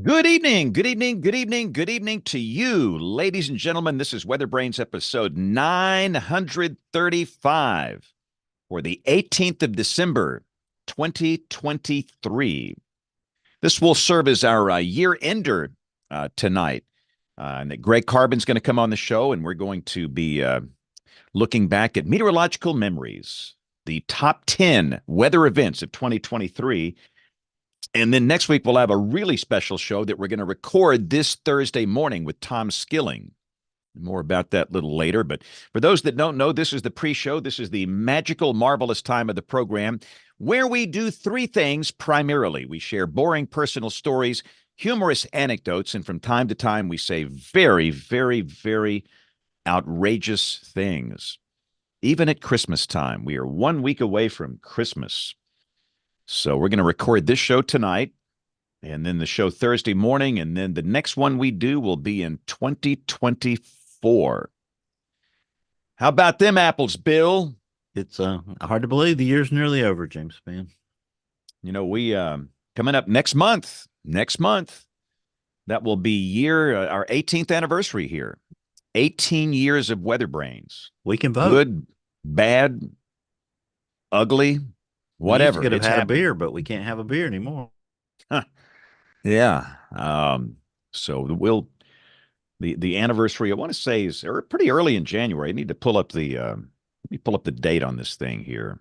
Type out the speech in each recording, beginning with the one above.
Good evening, good evening, good evening, good evening to you, ladies and gentlemen. This is WeatherBrains episode 935 for the 18th of December, 2023. This will serve as our year ender tonight. And that Greg Carbon's going to come on the show, and we're going to be looking back at meteorological memories, the top 10 weather events of 2023. And then next week, we'll have a really special show that we're going to record this Thursday morning with Tom Skilling. More about that a little later. But for those that don't know, this is the pre-show. This is the magical, marvelous time of the program where we do three things primarily. We share boring personal stories, humorous anecdotes, and from time to time, we say very, very, very outrageous things. Even at Christmas time, we are 1 week away from Christmas. So we're going to record this show tonight, and then the show Thursday morning, and then the next one we do will be in 2024. How about them apples, Bill? It's hard to believe the year's nearly over, James, man. You know, we coming up next month, that will be our 18th anniversary here. 18 years of WeatherBrains. We can vote. Good, bad, ugly, whatever. We could have had a beer, but we can't have a beer anymore. Yeah. So the anniversary, I want to say, is pretty early in January. I need to pull up the date on this thing here.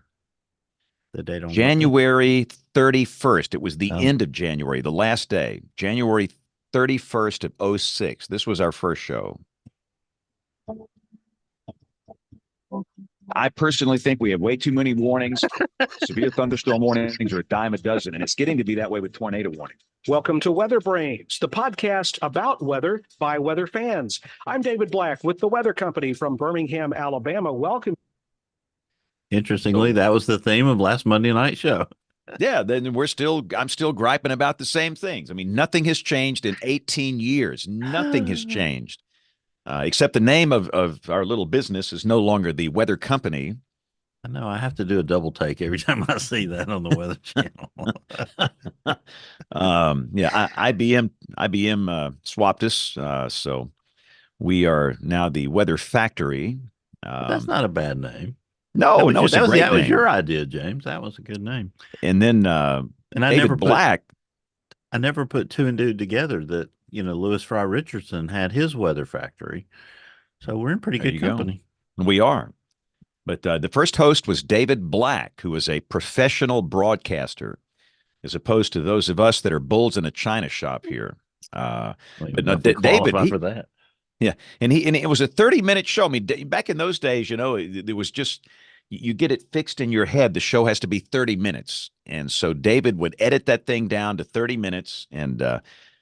The date on January 31st. It was the end of January, the last day. January 31st of 06. This was our first show. I personally think we have way too many warnings. Severe thunderstorm warnings are a dime a dozen, and it's getting to be that way with tornado warnings. Welcome to WeatherBrains, the podcast about weather by weather fans. I'm David Black with the Weather Company from Birmingham, Alabama. Welcome. Interestingly, that was the theme of last Monday night show. Yeah, then I'm still griping about the same things. I mean, nothing has changed in 18 years. Nothing has changed. Except the name of our little business is no longer the Weather Company. I know. I have to do a double take every time I see that on the Weather Channel. IBM swapped us, so we are now the Weather Factory. That's not a bad name. No, it's a great name. That was your idea, James. That was a good name. And then David Black. I never put two and two together that, Louis Fry Richardson had his Weather Factory. So we're in pretty good company. We are. But the first host was David Black, who is a professional broadcaster, as opposed to those of us that are bulls in a china shop here. David, for that. Yeah, and it was a 30-minute show. I mean, back in those days, there was just you get it fixed in your head. The show has to be 30 minutes, and so David would edit that thing down to 30 minutes, and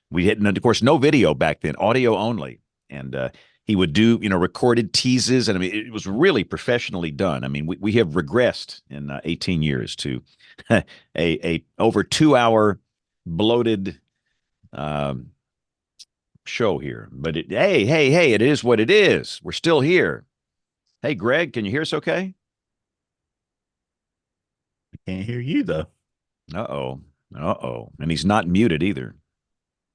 and of course, no video back then, audio only, and he would do, recorded teases. And I mean, it was really professionally done. I mean, we have regressed in 18 years to a over 2-hour bloated show here. But hey, it is what it is. We're still here. Hey, Greg, can you hear us okay? I can't hear you, though. Uh-oh. And he's not muted either.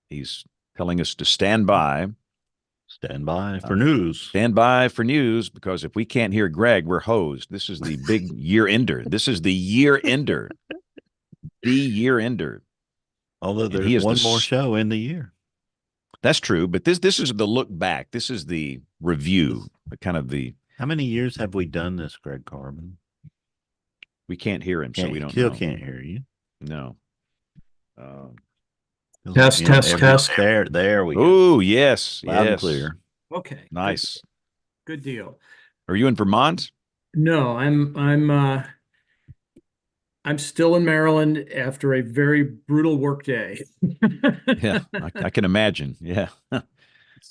He's telling us to stand by. Stand by for news. Stand by for news, because if we can't hear Greg, we're hosed. This is the big year ender. This is the year ender. The year ender. Although there's one more show in the year. That's true, but this is the look back. This is the review, How many years have we done this, Greg Carbon? We can't hear him, so we don't still know. Can't hear you. No. Test. There we go. Oh, yes. Loud and clear. Okay. Nice. Good deal. Are you in Vermont? No, I'm still in Maryland after a very brutal work day. Yeah, I can imagine. Yeah.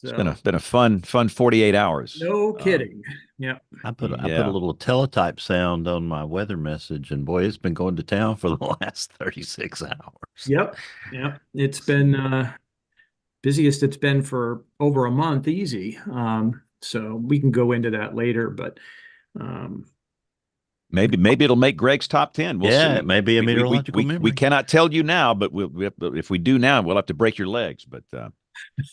It's been a fun 48 hours. No kidding. Yeah. I put a little teletype sound on my weather message, and boy, it's been going to town for the last 36 hours. Yep. It's been busiest it's been for over a month, easy. So we can go into that later, but Maybe it'll make Greg's top 10. We'll see. It may be a meteorological memory. We cannot tell you now, but if we do now, we'll have to break your legs. But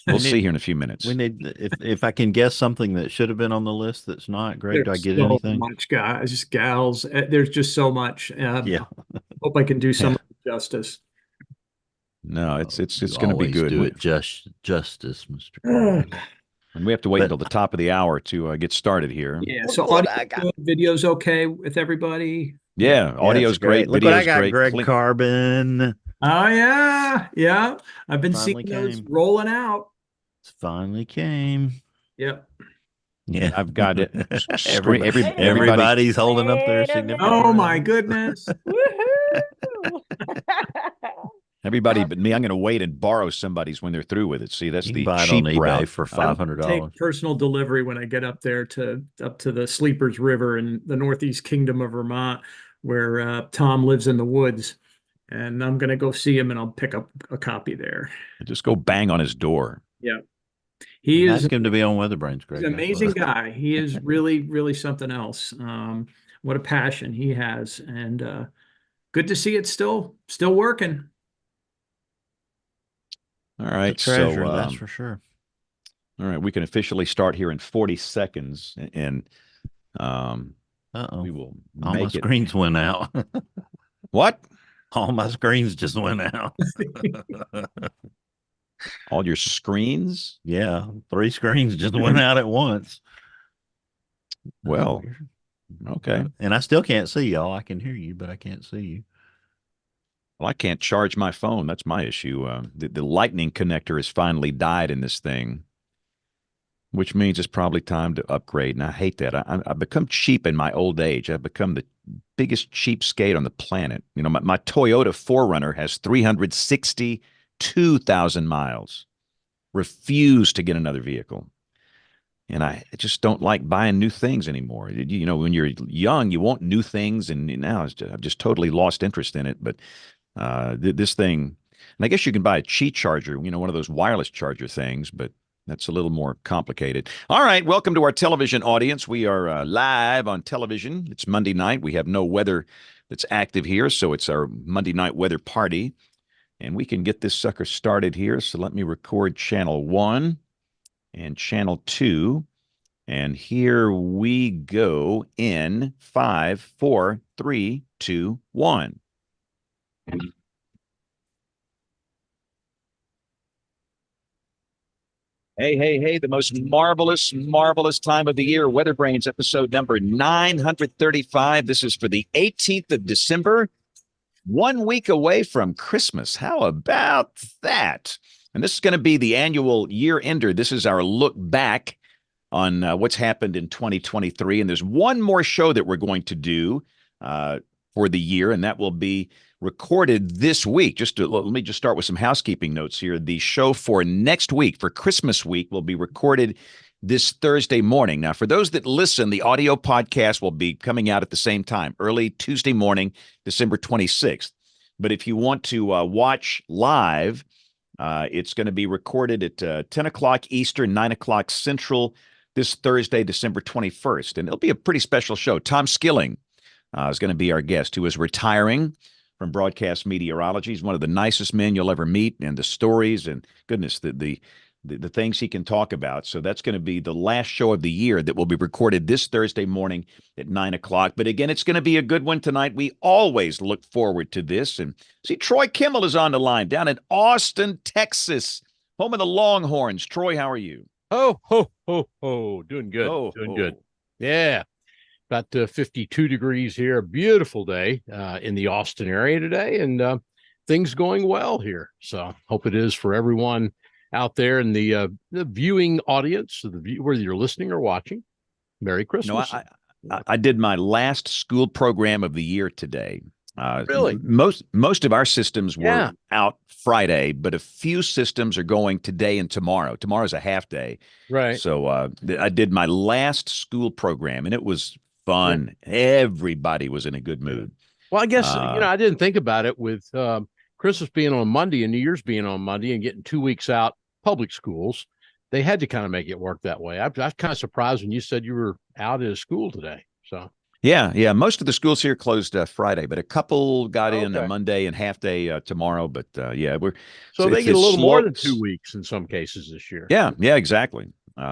we'll see here in a few minutes. We need if I can guess something that should have been on the list that's not. Greg, do I There's get so anything? much, guys, gals. There's just so much. Yeah. Hope I can do some justice. No, it's You going to be always good. Do it justice, Mr. Carmen. And we have to wait until the top of the hour to get started here. Yeah. So audio, video's okay with everybody. Yeah, audio's it's great. Look what I Video's got, great. Greg Carbon. Oh yeah. I've been Finally seeing those came. rolling out. It finally came. Yep. Yeah, I've got it. Everybody's holding up their significant. Oh my goodness. Everybody but me. I'm going to wait and borrow somebody's when they're through with it. See, that's You the can buy it cheap on eBay route. for I'll $500. take personal delivery when I get up there up to the Sleepers River in the Northeast Kingdom of Vermont, where Tom lives in the woods. And I'm going to go see him and I'll pick up a copy there. Just go bang on his door. Yeah. He is Ask him to be on WeatherBrains, Greg. He's an amazing guy. He is really, really something else. What a passion he has. And good to see it still working. All right. Treasure, So that's for sure. all right, we can officially start here in 40 seconds, and we will All my make it. screens went out. What? All my screens just went out. All your screens? Yeah, 3 screens just went out at once. Well, okay. And I still can't see y'all. I can hear you, but I can't see you. Well, I can't charge my phone. That's my issue. The lightning connector has finally died in this thing, which means it's probably time to upgrade. And I hate that. I've become cheap in my old age. I've become the biggest cheapskate on the planet. You know, my Toyota 4Runner has 362,000 miles. Refuse to get another vehicle. And I just don't like buying new things anymore. You know, when you're young, you want new things. And now I've just totally lost interest in it. But this thing, and I guess you can buy a Qi charger, you know, one of those wireless charger things, but that's a little more complicated. All right. Welcome to our television audience. We are live on television. It's Monday night. We have no weather that's active here. So it's our Monday night weather party. And we can get this sucker started here. So let me record channel 1 and channel 2. And here we go in 5, 4, 3, 2, 1. Hey, the most marvelous time of the year. WeatherBrains episode number 935. This is for the 18th of December, 1 week away from Christmas. How about that? And this is going to be the annual year ender. This is our look back on what's happened in 2023. And there's one more show that we're going to do for the year, and that will be recorded this week. Let me just start with some housekeeping notes here. The show for next week, for Christmas week, will be recorded this Thursday morning. Now, for those that listen, the audio podcast will be coming out at the same time, early Tuesday morning, December 26th. But if you want to watch live, it's going to be recorded at 10 o'clock Eastern, 9 o'clock Central this Thursday, December 21st. And it'll be a pretty special show. Tom Skilling is going to be our guest, who is retiring from broadcast meteorology. He's one of the nicest men you'll ever meet, and the stories and goodness, the things he can talk about. So that's going to be the last show of the year that will be recorded this Thursday morning at 9 o'clock. But again, it's going to be a good one tonight. We always look forward to this. And see, Troy Kimmel is on the line down in Austin, Texas, home of the Longhorns. Troy, how are you? Oh, ho, ho, ho. Doing good. Doing good. Yeah. About 52 degrees here. Beautiful day in the Austin area today, and things going well here. So hope it is for everyone out there in the viewing audience, whether you're listening or watching. Merry Christmas. I did my last school program of the year today. Really? Most of our systems were out Friday, but a few systems are going today and tomorrow. Tomorrow's a half day. Right. So I did my last school program, and it was fun. Yeah. Everybody was in a good mood. Well, I guess, I didn't think about it with Christmas being on Monday and New Year's being on Monday and getting 2 weeks out public schools. They had to kind of make it work that way. I was kind of surprised when you said you were out at a school today. So Yeah. Most of the schools here closed Friday, but a couple got in a Okay. Monday and half day tomorrow. But yeah, So they it's get a little more than slow. 2 weeks in some cases this year. Yeah, exactly.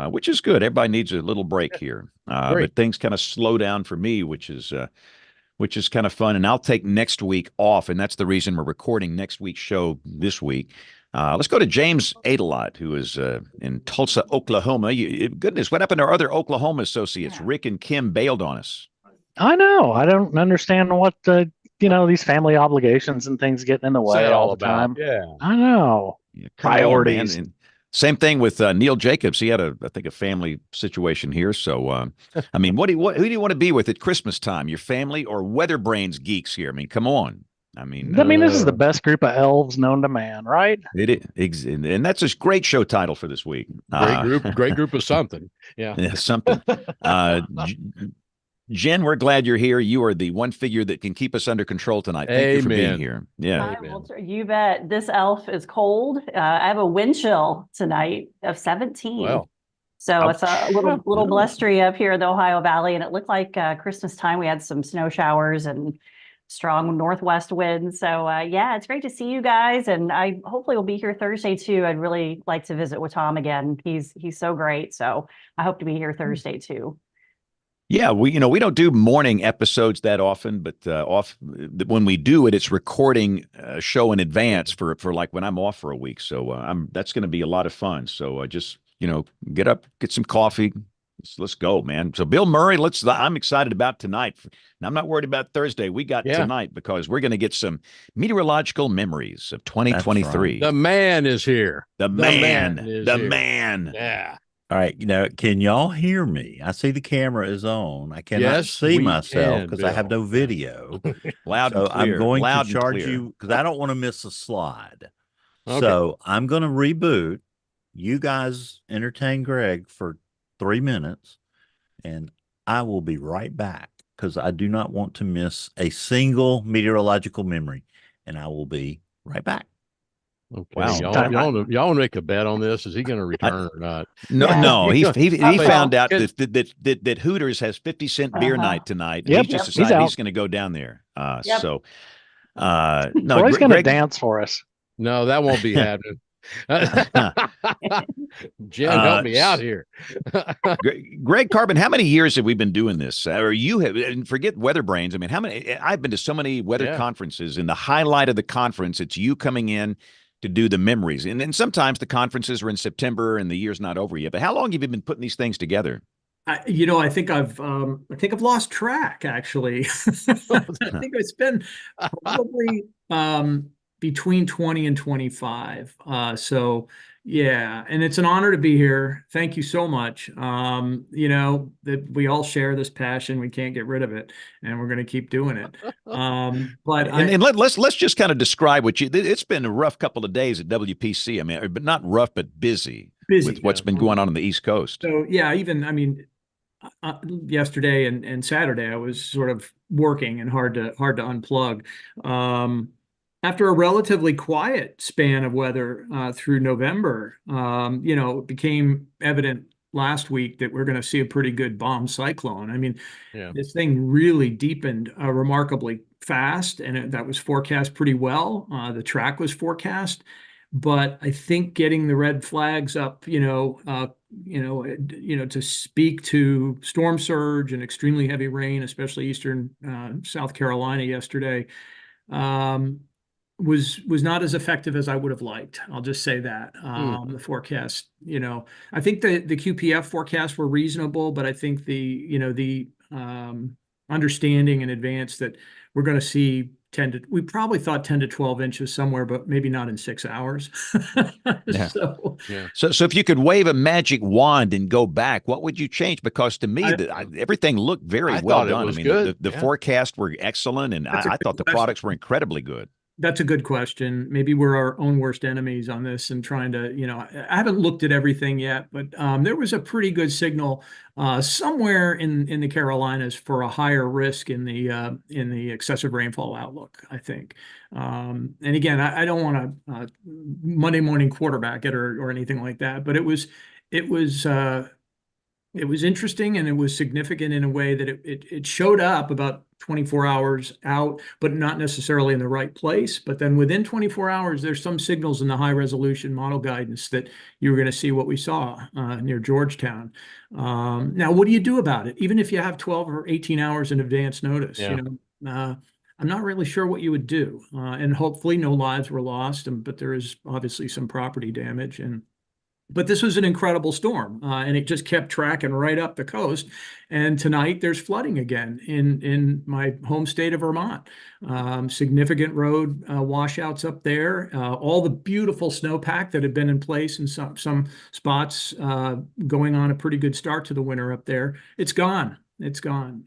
Which is good. Everybody needs a little break here. Great. But things kind of slow down for me, which is kind of fun. And I'll take next week off, and that's the reason we're recording next week's show this week. Let's go to James Adelot, who is in Tulsa, Oklahoma. Goodness, what happened to our other Oklahoma associates? Rick and Kim bailed on us. I know. I don't understand what these family obligations and things getting in the What's way that all all the time. about? Yeah. I know. Yeah, come on, man. Priorities. And same thing with Neil Jacobs. He had I think, a family situation here. So, I mean, who do you want to be with at Christmas time? Your family or WeatherBrains geeks here? I mean, come on. I mean, This is the best group of elves known to man, right? and that's a great show title for this week. Great group of something. Yeah. Yeah, something. Jen, we're glad you're here. You are the one figure that can keep us under control tonight. Thank you for being Amen. here. Yeah. You bet. This elf is cold. I have a wind chill tonight of 17. Wow. So it's a little blustery up here in the Ohio Valley, and it looked like Christmas time. We had some snow showers and strong northwest winds. So yeah, it's great to see you guys, and I hopefully will be here Thursday too. I'd really like to visit with Tom again. He's so great. So I hope to be here Thursday too. Yeah, we don't do morning episodes that often, but when we do it, it's recording a show in advance for like when I'm off for a week. So that's going to be a lot of fun. So just get up, get some coffee, let's go, man. So Bill Murray, I'm excited about tonight, and I'm not worried about Thursday. We got tonight because we're going to get some meteorological memories of 2023. Right. The man is here. The man. Yeah. All right, can y'all hear me? I see the camera is on. I cannot see myself because I have no video. Loud so and clear. I'm going Loud to charge and you because I don't want to miss a slide. Okay. So I'm going to reboot. You guys entertain Greg for 3 minutes, and I will be right back because I do not want to miss a single meteorological memory, and I will be right back. Okay. Wow. Y'all want to make a bet on this? Is he going to return or not? No. He found out that Hooters has 50-cent beer night tonight. And Yep. He just decided he's going to go down there. So, no, Roy's going to dance for us. No, that won't be happening. Jen, help me out here. Greg Carbon, how many years have we been doing this? Or you have, and forget WeatherBrains. I mean, how many? I've been to so many weather conferences, and the highlight of the conference, it's you coming in to do the memories. And then sometimes the conferences are in September and the year's not over yet. But how long have you been putting these things together? I think I've lost track, actually. I think it's been probably between 20 and 25. So yeah, and it's an honor to be here. Thank you so much. That we all share this passion. We can't get rid of it, and we're going to keep doing it. Let's just kind of describe it's been a rough couple of days at WPC. I mean, but not rough, but busy with what's been going on the East Coast. So yeah, yesterday and Saturday, I was sort of working and hard to unplug. After a relatively quiet span of weather through November, it became evident last week that we're going to see a pretty good bomb cyclone. I mean, this thing really deepened remarkably fast, and that was forecast pretty well. The track was forecast, but I think getting the red flags up, to speak to storm surge and extremely heavy rain, especially eastern South Carolina yesterday, was not as effective as I would have liked. I'll just say that. The forecast, I think the QPF forecasts were reasonable, but I think the understanding in advance that we're going to see we probably thought 10 to 12 inches somewhere, but maybe not in 6 hours. So if you could wave a magic wand and go back, what would you change? Because to me, everything looked very well done. I mean, the forecasts were excellent, and I thought the products were incredibly good. That's a good question. Maybe we're our own worst enemies on this and trying to, I haven't looked at everything yet, but there was a pretty good signal somewhere in the Carolinas for a higher risk in the excessive rainfall outlook, I think. And again, I don't want to Monday morning quarterback it or anything like that, but it was It was interesting, and it was significant in a way that it showed up about 24 hours out, but not necessarily in the right place. But then within 24 hours, there's some signals in the high resolution model guidance that you were going to see what we saw near Georgetown. Now, what do you do about it? Even if you have 12 or 18 hours in advance notice, Yeah. I'm not really sure what you would do. And hopefully no lives were lost, but there is obviously some property damage. But this was an incredible storm, and it just kept tracking right up the coast. And tonight there's flooding again in my home state of Vermont. Significant road washouts up there. All the beautiful snowpack that had been in place in some spots, going on a pretty good start to the winter up there. It's gone. It's gone.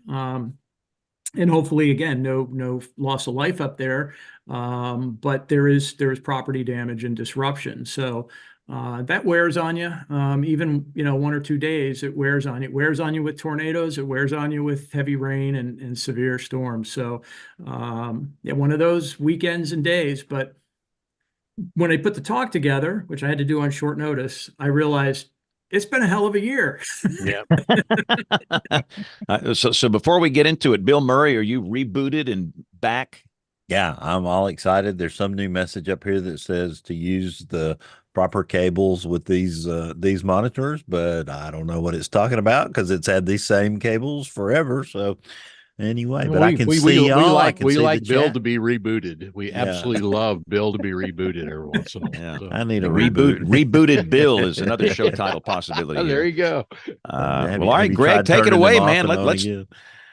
And hopefully, again, no loss of life up there, but there is property damage and disruption. So that wears on you. Even 1 or 2 days, it wears on you. It wears on you with tornadoes. It wears on you with heavy rain and severe storms. So yeah, one of those weekends and days. But when I put the talk together, which I had to do on short notice, I realized it's been a hell of a year. Yeah. So before we get into it, Bill Murray, are you rebooted and back? Yeah, I'm all excited. There's some new message up here that says to use the proper cables with these monitors, but I don't know what it's talking about because it's had these same cables forever. So anyway, but I can see y'all. We like Bill to be rebooted. We absolutely love Bill to be rebooted every once in a while. Yeah. So. I need a Reboot. Rebooted Bill is another show title possibility. There you go. Well, all right, Greg, take it away, man.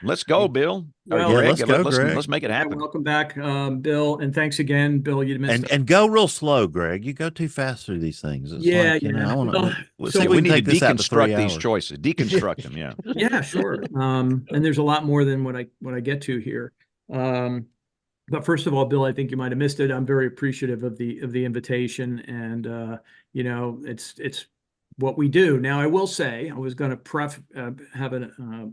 Let's go, Bill. Well, Greg, let's go, Greg. Let's make it happen. Welcome back, Bill, and thanks again, Bill. You missed and go real slow, Greg. You go too fast through these things. It's yeah. I want to. So we need to deconstruct these choices. Deconstruct them. Yeah. Yeah, sure. And there's a lot more than what I get to here. But first of all, Bill, I think you might have missed it. I'm very appreciative of the invitation, and it's what we do. Now, I will say, I was going to have a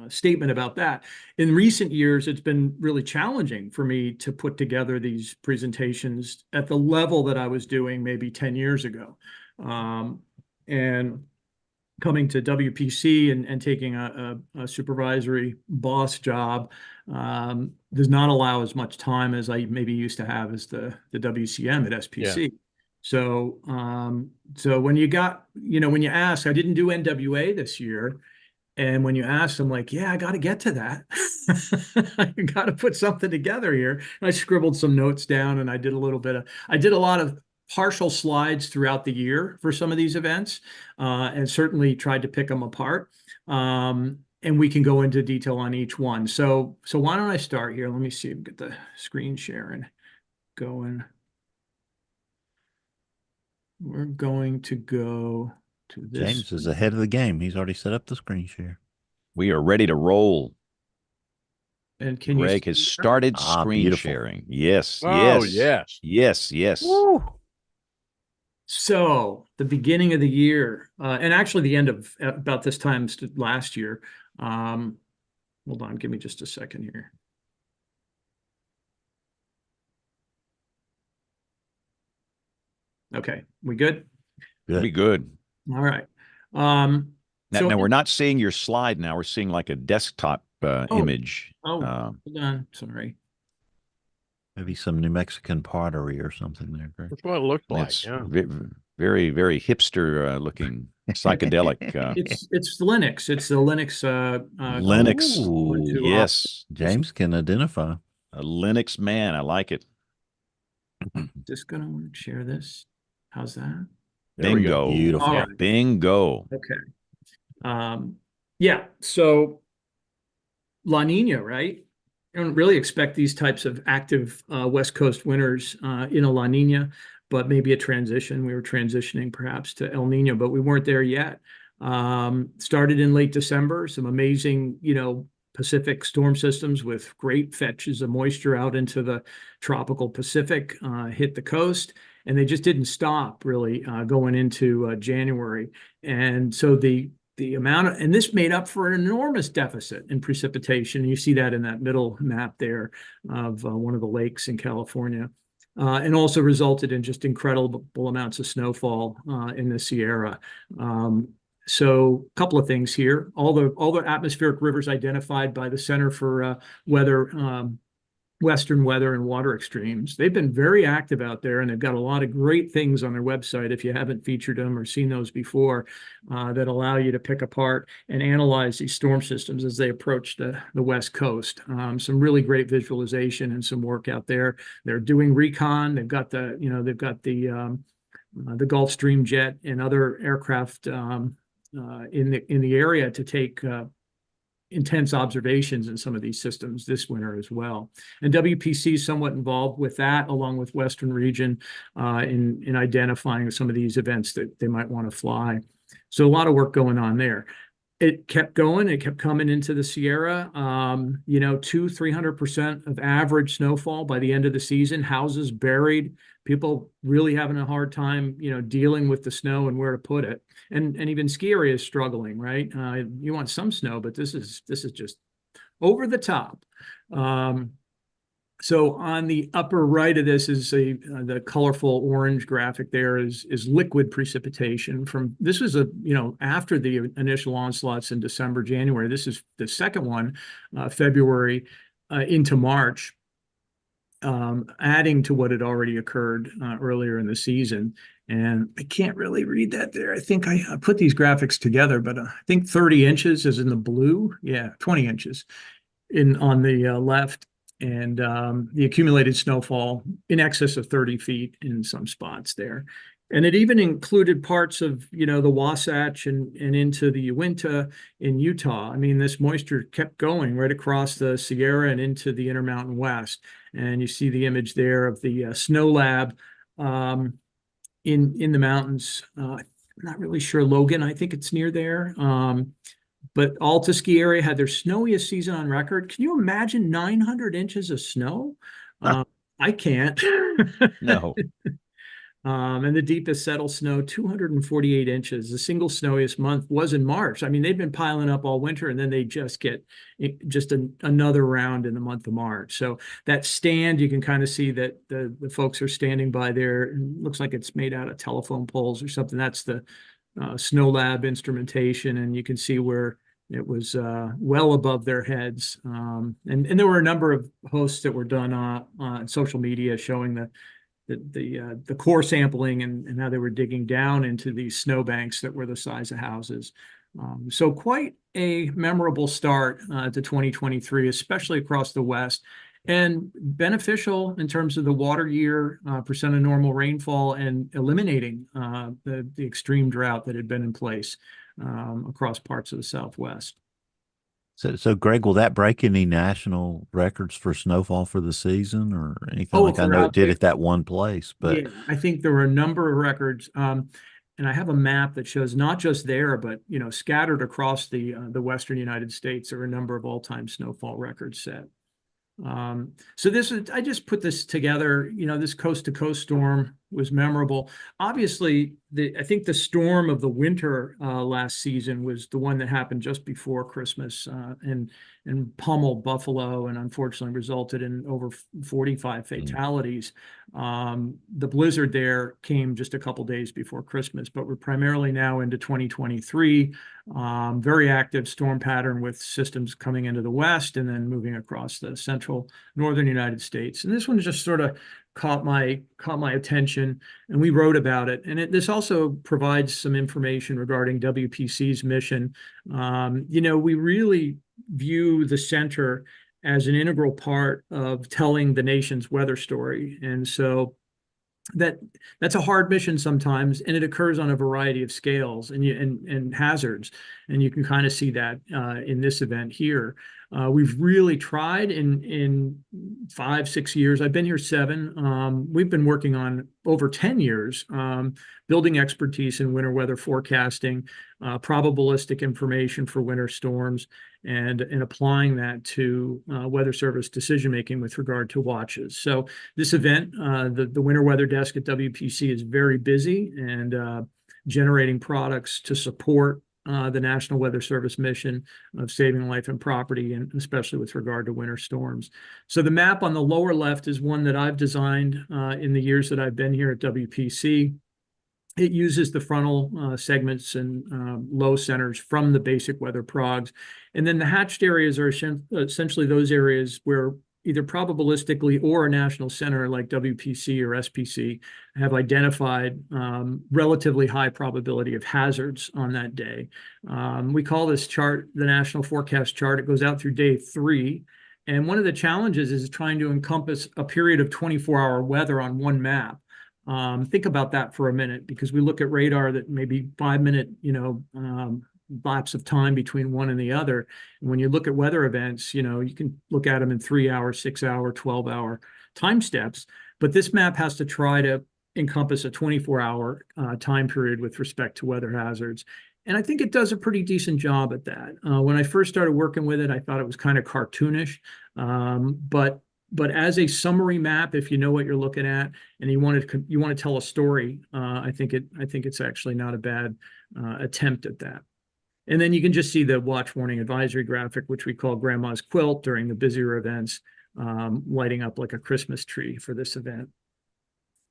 statement about that. In recent years, it's been really challenging for me to put together these presentations at the level that I was doing maybe 10 years ago. And coming to WPC and taking a supervisory boss job does not allow as much time as I maybe used to have as the WCM at SPC. Yeah. So when you ask, I didn't do NWA this year. And when you asked, I'm like, yeah, I got to get to that. I got to put something together here. And I scribbled some notes down, and I did a lot of partial slides throughout the year for some of these events, and certainly tried to pick them apart. And we can go into detail on each one. So why don't I start here? Let me see if I get the screen sharing going. We're going to go to this. James is ahead of the game. He's already set up the screen share. We are ready to roll. And Greg has started screen sharing. Yes. Oh, yes. Woo. So the beginning of the year, and actually the end of about this time last year. Hold on, give me just a second here. Okay, we good? Pretty good. All right. Now we're not seeing your slide now. We're seeing like a desktop image. Hold on. Sorry. Maybe some New Mexican pottery or something there, Greg. That's what it looked like. It's very, very hipster looking, psychedelic. It's Linux. It's the Linux. Linux. Yes. James can identify. A Linux man. I like it. Just going to share this. How's that? Bingo. Beautiful. Right. Bingo. Okay. Yeah. So La Nina, right? I don't really expect these types of active West Coast winters in a La Nina, but maybe a transition. We were transitioning perhaps to El Nino, but we weren't there yet. Started in late December. Some amazing, Pacific storm systems with great fetches of moisture out into the tropical Pacific hit the coast. And they just didn't stop really going into January. And so the amount and this made up for an enormous deficit in precipitation. You see that in that middle map there of one of the lakes in California, and also resulted in just incredible amounts of snowfall in the Sierra. So a couple of things here. All the atmospheric rivers identified by the Center for Western Weather and Water Extremes. They've been very active out there, and they've got a lot of great things on their website, if you haven't featured them or seen those before, that allow you to pick apart and analyze these storm systems as they approach the West Coast. Some really great visualization and some work out there. They're doing recon. They've got the Gulfstream jet and other aircraft in the area to take intense observations in some of these systems this winter as well. And WPC is somewhat involved with that, along with Western Region, in identifying some of these events that they might want to fly. So a lot of work going on there. It kept going. It kept coming into the Sierra. 300% of average snowfall by the end of the season. Houses buried. People really having a hard time, dealing with the snow and where to put it. And even ski areas struggling, right? You want some snow, but this is just over the top. So on the upper right of this is the colorful orange graphic. There is liquid precipitation from, this is after the initial onslaughts in December, January. This is the second one, February into March, adding to what had already occurred earlier in the season. And I can't really read that there. I think I put these graphics together, but I think 30 inches is in the blue. Yeah, 20 inches on the left. And the accumulated snowfall in excess of 30 feet in some spots there. And it even included parts of, the Wasatch and into the Uinta in Utah. I mean, this moisture kept going right across the Sierra and into the Intermountain West. And you see the image there of the snow lab in the mountains. I'm not really sure, Logan, I think it's near there. But Alta ski area had their snowiest season on record. Can you imagine 900 inches of snow? I can't. No. And the deepest settled snow, 248 inches. The single snowiest month was in March. I mean, they've been piling up all winter, and then they just get another round in the month of March. So that stand, you can kind of see that the folks are standing by there. It looks like it's made out of telephone poles or something. That's the Snow Lab instrumentation, and you can see where it was well above their heads. And there were a number of hosts that were done on social media showing the core sampling and how they were digging down into these snowbanks that were the size of houses. So quite a memorable start to 2023, especially across the West, and beneficial in terms of the water year, percent of normal rainfall, and eliminating the extreme drought that had been in place across parts of the Southwest. So Greg, will that break any national records for snowfall for the season or anything like? I know it did at that one place, but yeah, I think there were a number of records. And I have a map that shows not just there, but scattered across the Western United States, there are a number of all-time snowfall records set. So I just put this together. This coast to coast storm was memorable. Obviously, I think the storm of the winter last season was the one that happened just before Christmas and pummeled Buffalo, and unfortunately resulted in over 45 fatalities. The blizzard there came just a couple days before Christmas, but we're primarily now into 2023. Very active storm pattern with systems coming into the west and then moving across the central northern United States. And this one just sort of caught my attention, and we wrote about it. And this also provides some information regarding WPC's mission. We really view the center as an integral part of telling the nation's weather story. And so that's a hard mission sometimes, and it occurs on a variety of scales and hazards. And you can kind of see that in this event here. We've really tried in 5-6 years. I've been here 7. We've been working on over 10 years, building expertise in winter weather forecasting, probabilistic information for winter storms, and applying that to Weather Service decision-making with regard to watches. So this event, the Winter Weather Desk at WPC is very busy and generating products to support the National Weather Service mission of saving life and property, and especially with regard to winter storms. So the map on the lower left is one that I've designed in the years that I've been here at WPC. It uses the frontal segments and low centers from the basic weather progs. And then the hatched areas are essentially those areas where either probabilistically or a national center like WPC or SPC have identified relatively high probability of hazards on that day. We call this chart the National Forecast Chart. It goes out through day 3. And one of the challenges is trying to encompass a period of 24-hour weather on one map. Think about that for a minute, because we look at radar that maybe 5-minute, lapse of time between one and the other. And when you look at weather events, you can look at them in 3-hour, 6-hour, 12-hour time steps. But this map has to try to encompass a 24-hour time period with respect to weather hazards. And I think it does a pretty decent job at that. When I first started working with it, I thought it was kind of cartoonish. But as a summary map, if you know what you're looking at and you want to tell a story, I think it's actually not a bad attempt at that. And then you can just see the watch warning advisory graphic, which we call Grandma's Quilt during the busier events, lighting up like a Christmas tree for this event.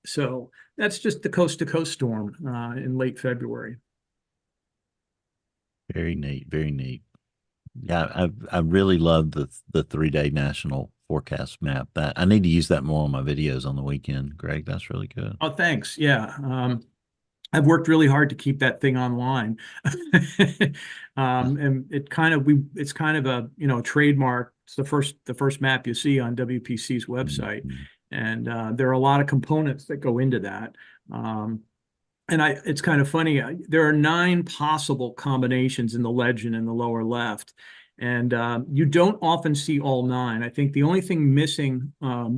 So that's just the coast-to-coast storm in late February. Very neat. Very neat. Yeah, I really love the 3-day national forecast map. That I need to use that more on my videos on the weekend, Greg. That's really good. Oh, thanks. Yeah. I've worked really hard to keep that thing online. And it's kind of a, a trademark. It's the first map you see on WPC's website. Mm-hmm. And there are a lot of components that go into that. It's kind of funny. There are 9 possible combinations in the legend in the lower left. And you don't often see all 9. I think the only thing missing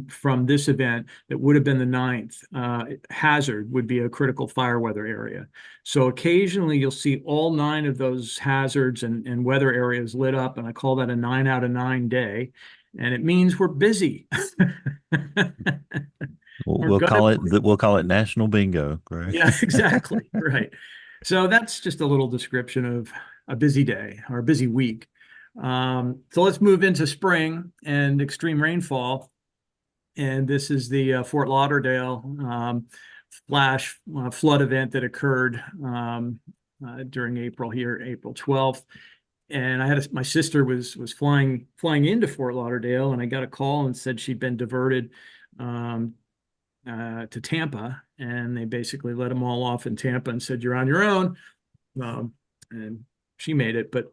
from this event that would have been the 9th hazard would be a critical fire weather area. So occasionally you'll see all 9 of those hazards and weather areas lit up, and I call that a 9 out of 9 day. And it means we're busy. We'll call it National Bingo, Greg. Yeah, exactly. Right. So that's just a little description of a busy day or a busy week. So let's move into spring and extreme rainfall. And this is the Fort Lauderdale flash flood event that occurred during April 12th. And my sister was flying into Fort Lauderdale, and I got a call and said she'd been diverted to Tampa, and they basically let them all off in Tampa and said, "You're on your own." And she made it, but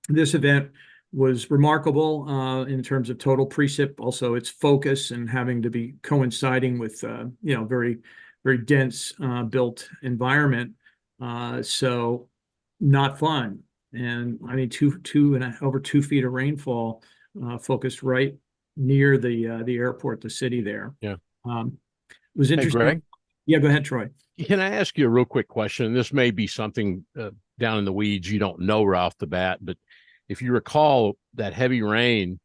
this event was remarkable in terms of total precip, also its focus and having to be coinciding with very, very dense built environment. So not fun. And I mean, over 2 feet of rainfall focused right near the airport, the city there. Yeah. It was interesting. Hey, Greg? Yeah, go ahead, Troy. Can I ask you a real quick question? This may be something down in the weeds you don't know right off the bat, but if you recall that heavy rain,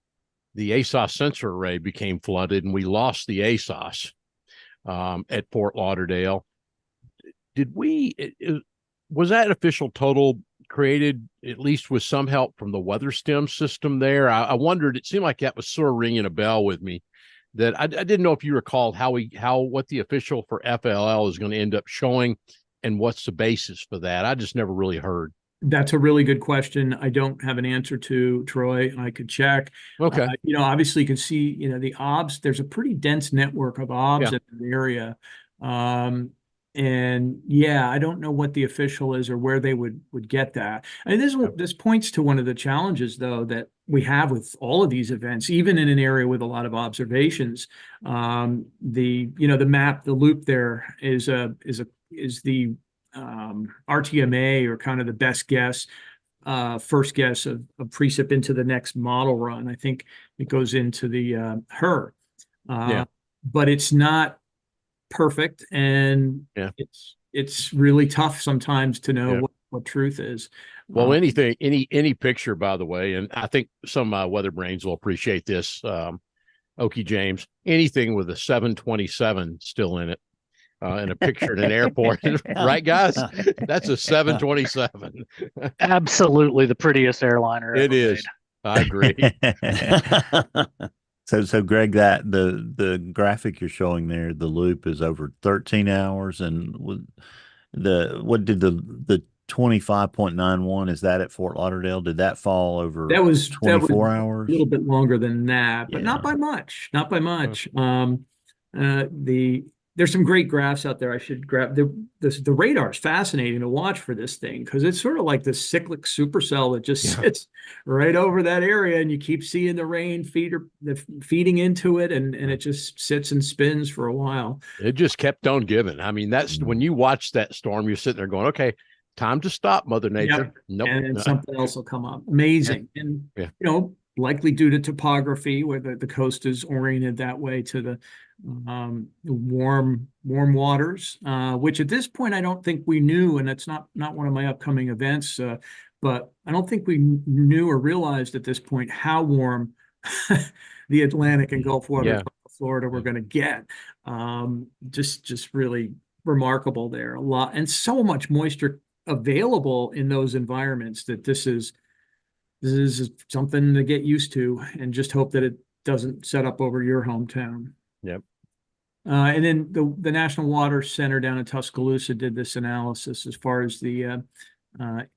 the ASOS sensor array became flooded and we lost the ASOS at Fort Lauderdale. Was that official total created at least with some help from the weather stem system there? I wondered, it seemed like that was sort of ringing a bell with me, that I didn't know if you recalled what the official for FLL is going to end up showing and what's the basis for that. I just never really heard. That's a really good question. I don't have an answer to, Troy. I could check. Okay. Obviously you can see, the OBS, there's a pretty dense network of OBS in the area. And yeah, I don't know what the official is or where they would get that. I mean, this points to one of the challenges, though, that we have with all of these events, even in an area with a lot of observations. The map, the loop there is the RTMA, or kind of the best guess, first guess of precip into the next model run. I think it goes into the HER. But it's not perfect, and it's really tough sometimes to know what truth is. Well, any picture, by the way, and I think some WeatherBrains will appreciate this, Okie James, anything with a 727 still in it, in a picture at an airport, right, guys? That's a 727. Absolutely the prettiest airliner it is. Made. I agree. So Greg, that the graphic you're showing there, the loop is over 13 hours, and what did the 25.91, is that at Fort Lauderdale? Did that fall over That was 24 a hours? little bit longer than that, but not Yeah. by much. Not by much. There's some great graphs out there. I should grab the radar is fascinating to watch for this thing because it's sort of like this cyclic supercell that just sits right over that area, and you keep seeing the rain feeding into it, and it just sits and spins for a while. It just kept on giving. I mean, that's when you watch that storm, you're sitting there going, okay, time to stop, Mother Nature. Yep. Nope. And then something else will come up. Amazing. And likely due to topography, where the coast is oriented that way to the warm waters, which at this point I don't think we knew, and it's not one of my upcoming events, but I don't think we knew or realized at this point how warm the Atlantic and Gulf waters of Florida were going to get. Just really remarkable there. A lot, and so much moisture available in those environments that this is something to get used to, and just hope that it doesn't set up over your hometown. Yep. And then the National Water Center down in Tuscaloosa did this analysis as far as the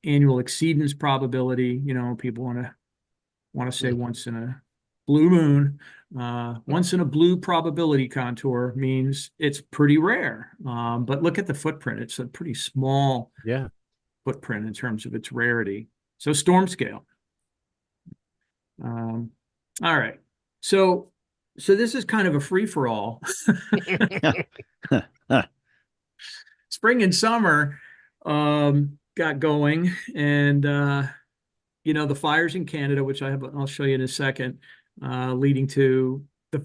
annual exceedance probability. People want to say once in a blue moon, once in a blue probability contour means it's pretty rare. But look at the footprint; it's a pretty small footprint in terms of its rarity. So storm scale. All right. So this is kind of a free-for-all. Spring and summer got going, and the fires in Canada, which I'll show you in a second, leading to the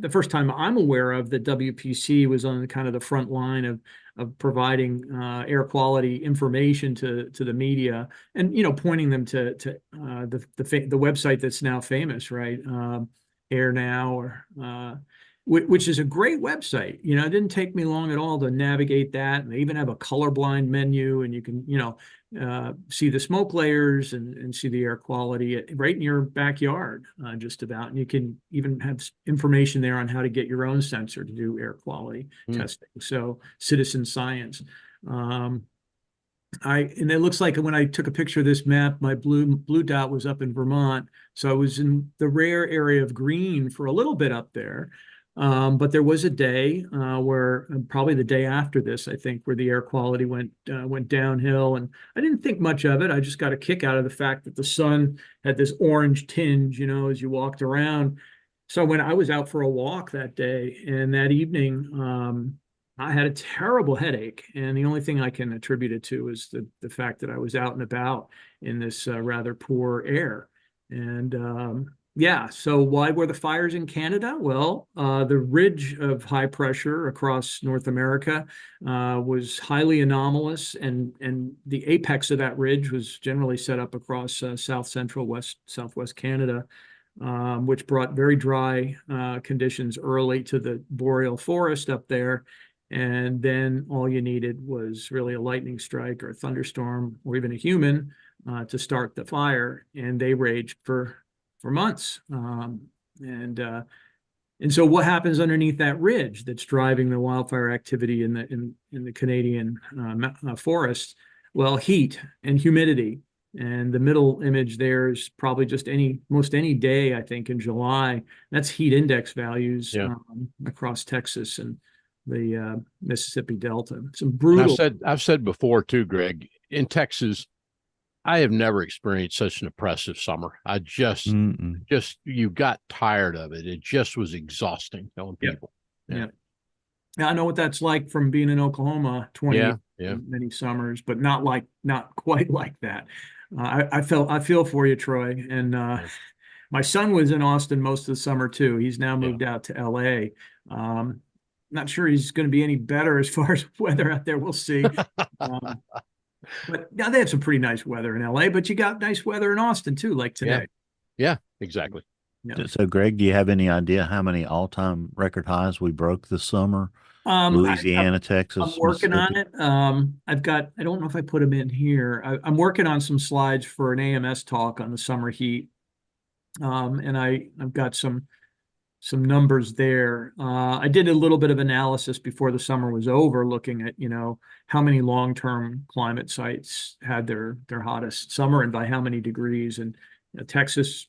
first time I'm aware of that WPC was on kind of the front line of providing air quality information to the media, and pointing them to the website that's now famous, right? Air Now, or which is a great website. It didn't take me long at all to navigate that, and they even have a colorblind menu, and you can see the smoke layers and see the air quality right in your backyard, just about. And you can even have information there on how to get your own sensor to do air quality testing. So citizen science. And it looks like when I took a picture of this map, my blue dot was up in Vermont. So I was in the rare area of green for a little bit up there. But there was a day where, probably the day after this, I think, where the air quality went downhill, and I didn't think much of it. I just got a kick out of the fact that the sun had this orange tinge, as you walked around. So when I was out for a walk that day and that evening, I had a terrible headache, and the only thing I can attribute it to is the fact that I was out and about in this rather poor air. And so why were the fires in Canada? Well, the ridge of high pressure across North America was highly anomalous, and the apex of that ridge was generally set up across southwest Canada, which brought very dry conditions early to the boreal forest up there. And then all you needed was really a lightning strike or a thunderstorm or even a human to start the fire, and they raged for months. And so what happens underneath that ridge that's driving the wildfire activity in the Canadian forests? Well, heat and humidity. And the middle image there is probably just most any day, I think, in July. That's heat index values across Texas and the Mississippi Delta. Some brutal. I've said before too, Greg, in Texas, I have never experienced such an oppressive summer. I just you got tired of it. It just was exhausting telling people. Yeah. I know what that's like from being in Oklahoma 20 many summers, but not quite like that. I feel for you, Troy. And my son was in Austin most of the summer too. He's now moved out to LA. Not sure he's going to be any better as far as weather out there. We'll see. But now they have some pretty nice weather in LA, but you got nice weather in Austin too, like today. Yeah, exactly. Yeah. So, Greg, do you have any idea how many all-time record highs we broke this summer? Louisiana, Texas. I'm working on it. I don't know if I put them in here. I'm working on some slides for an AMS talk on the summer heat. And I've got some numbers there. I did a little bit of analysis before the summer was over, looking at, how many long-term climate sites had their hottest summer and by how many degrees. And Texas,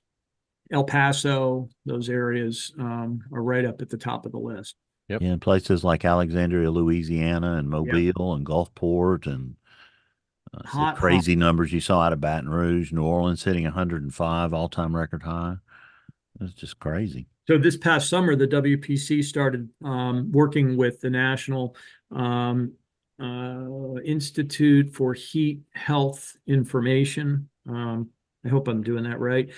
El Paso, those areas are right up at the top of the list. Yep. In places like Alexandria, Louisiana, and Mobile and Gulfport, and Hot, crazy numbers you saw out of Baton Rouge, New Orleans hitting 105 all-time record high. It's just crazy. So this past summer, the WPC started working with the National Institute for Heat Health Information. I hope I'm doing that right.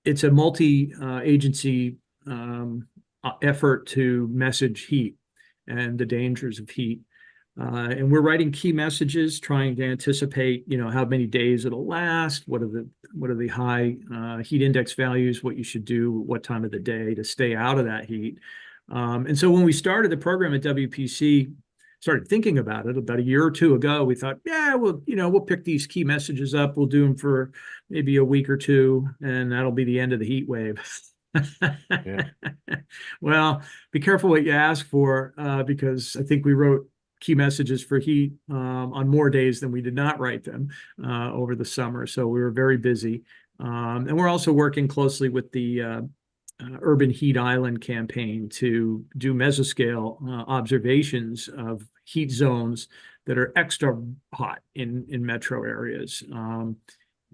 It's a multi-agency effort to message heat and the dangers of heat. And we're writing key messages, trying to anticipate, how many days it'll last, what are the high heat index values, what you should do, what time of the day to stay out of that heat. And so when we started the program at WPC, started thinking about it about a year or two ago, we thought, yeah, we'll pick these key messages up, we'll do them for maybe a week or two, and that'll be the end of the heat wave. Yeah. Well, be careful what you ask for, because I think we wrote key messages for heat on more days than we did not write them over the summer. So we were very busy. And we're also working closely with the Urban Heat Island campaign to do mesoscale observations of heat zones that are extra hot in metro areas.